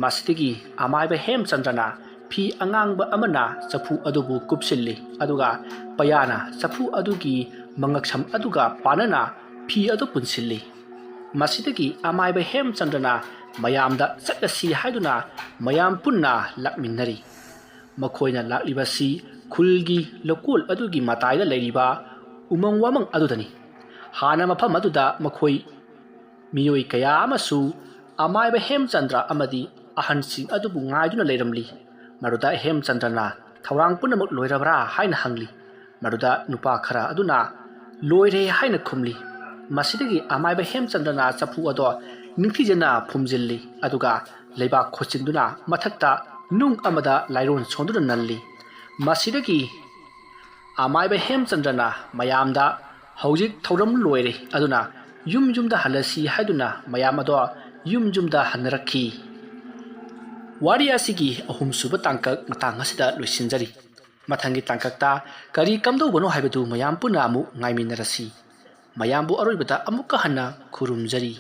ꯃꯁꯤꯗꯒꯤ ꯑꯃꯥꯏꯕ ꯍꯦꯝꯆꯟꯗ꯭ꯔꯅ ꯐꯤ ꯑꯉꯥꯡꯕ ꯑꯃꯅ ꯆꯐꯨ ꯑꯗꯨꯕꯨ ꯀꯨꯞꯁꯤꯜꯂꯤ ꯑꯗꯨꯒ ꯄꯌꯥꯅ ꯆꯐꯨ ꯑꯗꯨꯒꯤ ꯃꯉꯛꯁꯝ ꯑꯗꯨꯒ ꯄꯥꯅꯅ ꯐꯤ ꯑꯗꯨ ꯄꯨꯟꯁꯤꯜꯂꯤ ꯃꯁꯤꯗꯒꯤ ꯑꯃꯥꯏꯕ ꯍꯦꯝꯆꯟꯗ꯭ꯔꯅ ꯃꯌꯥꯝꯗ ꯆꯠꯂꯁꯤ ꯍꯥꯏꯗꯨꯅ ꯃꯌꯥꯝ ꯄꯨꯟꯅ ꯂꯥꯛꯃꯤꯟꯅꯔꯤ ꯃꯈꯣꯏꯅ ꯂꯥꯛꯂꯤꯕꯁꯤ ꯈꯨꯜꯒꯤ ꯂꯧꯀꯣꯜ ꯑꯗꯨꯒꯤ ꯃꯇꯥꯏꯗ ꯂꯩꯔꯤꯕ ꯎꯃꯪ ꯋꯥꯃꯪ ꯑꯗꯨꯗꯅꯤ ꯍꯥꯟꯅ ꯃꯐꯝ ꯑꯗꯨꯗ ꯃꯈꯣꯏ ꯃꯤꯑꯣꯏ ꯀꯌꯥ ꯑꯃꯁꯨ ꯑꯃꯥꯏꯕ ꯍꯦꯝꯆꯟꯗ꯭ꯔ ꯑꯃꯗꯤ ꯑꯍꯟꯁꯤꯡ ꯑꯗꯨꯕꯨ ꯉꯥꯏꯗꯨꯅ ꯂꯩꯔꯝꯂꯤ ꯃꯗꯨꯗ ꯍꯦꯝꯆꯟꯗ꯭ꯔꯅ ꯊꯧꯔꯥꯡ ꯄꯨꯝꯅꯃꯛ ꯂꯣꯏꯔꯕ꯭ꯔꯥ ꯍꯥꯏꯅ ꯍꯪꯂꯤ꯫ ꯃꯗꯨꯗ ꯅꯨꯄꯥ ꯈꯔ ꯑꯗꯨꯅ ꯂꯣꯏꯔꯦ ꯍꯥꯏꯅ ꯈꯨꯝꯂꯤ꯫ ꯃꯁꯤꯗꯒꯤ ꯑꯃꯥꯏꯕ ꯍꯦꯝꯆꯟꯗ꯭ꯔꯅ ꯆꯐꯨ ꯑꯗꯣ ꯅꯤꯡꯊꯤꯖꯅ ꯐꯨꯝꯖꯤꯜꯂꯤ ꯑꯗꯨꯒ ꯂꯩꯕꯥꯛ ꯈꯣꯠꯆꯤꯟꯗꯨꯅ ꯃꯊꯛꯇ ꯅꯨꯡ ꯑꯃꯗ ꯂꯥꯏꯔꯣꯟ ꯁꯣꯟꯗꯨꯅ ꯅꯜꯂꯤ꯫ ꯃꯁꯤꯗꯒꯤ ꯑꯃꯥꯏꯕ ꯍꯦꯝꯆꯟꯗ꯭ꯔꯅ ꯃꯌꯥꯝꯗ ꯍꯧꯖꯤꯛ ꯊꯧꯔꯝ ꯂꯣꯏꯔꯦ ꯑꯗꯨꯅ ꯌꯨꯝ ꯌꯨꯝꯗ ꯍꯜꯂꯁꯤ ꯍꯥꯏꯗꯨꯅ ꯃꯌꯥꯝ ꯑꯗꯣ ꯌꯨꯝ ꯌꯨꯝꯗ ꯍꯟꯅꯔꯛꯈꯤ꯫ ꯋꯥꯔꯤ ꯑꯁꯤꯒꯤ ꯑꯍꯨꯝꯁꯨꯕ ꯇꯥꯡꯀꯛ ꯃꯇꯥꯡ ꯑꯁꯤꯗ ꯂꯣꯏꯁꯤꯟꯖꯔꯤ꯫ ꯃꯊꯪꯒꯤ ꯇꯥꯡꯀꯛꯇ ꯀꯔꯤ ꯀꯝꯗꯧꯕꯅꯣ ꯍꯥꯏꯕꯗꯨ ꯃꯌꯥꯝ ꯄꯨꯟꯅ ꯑꯃꯨꯛ ꯉꯥꯏꯃꯤꯟꯅꯔꯁꯤ꯫ ꯃꯌꯥꯝꯕꯨ ꯑꯔꯣꯏꯕꯗ ꯑꯃꯨꯛꯀ ꯍꯟꯅ ꯈꯨꯔꯨꯝꯖꯔꯤ꯫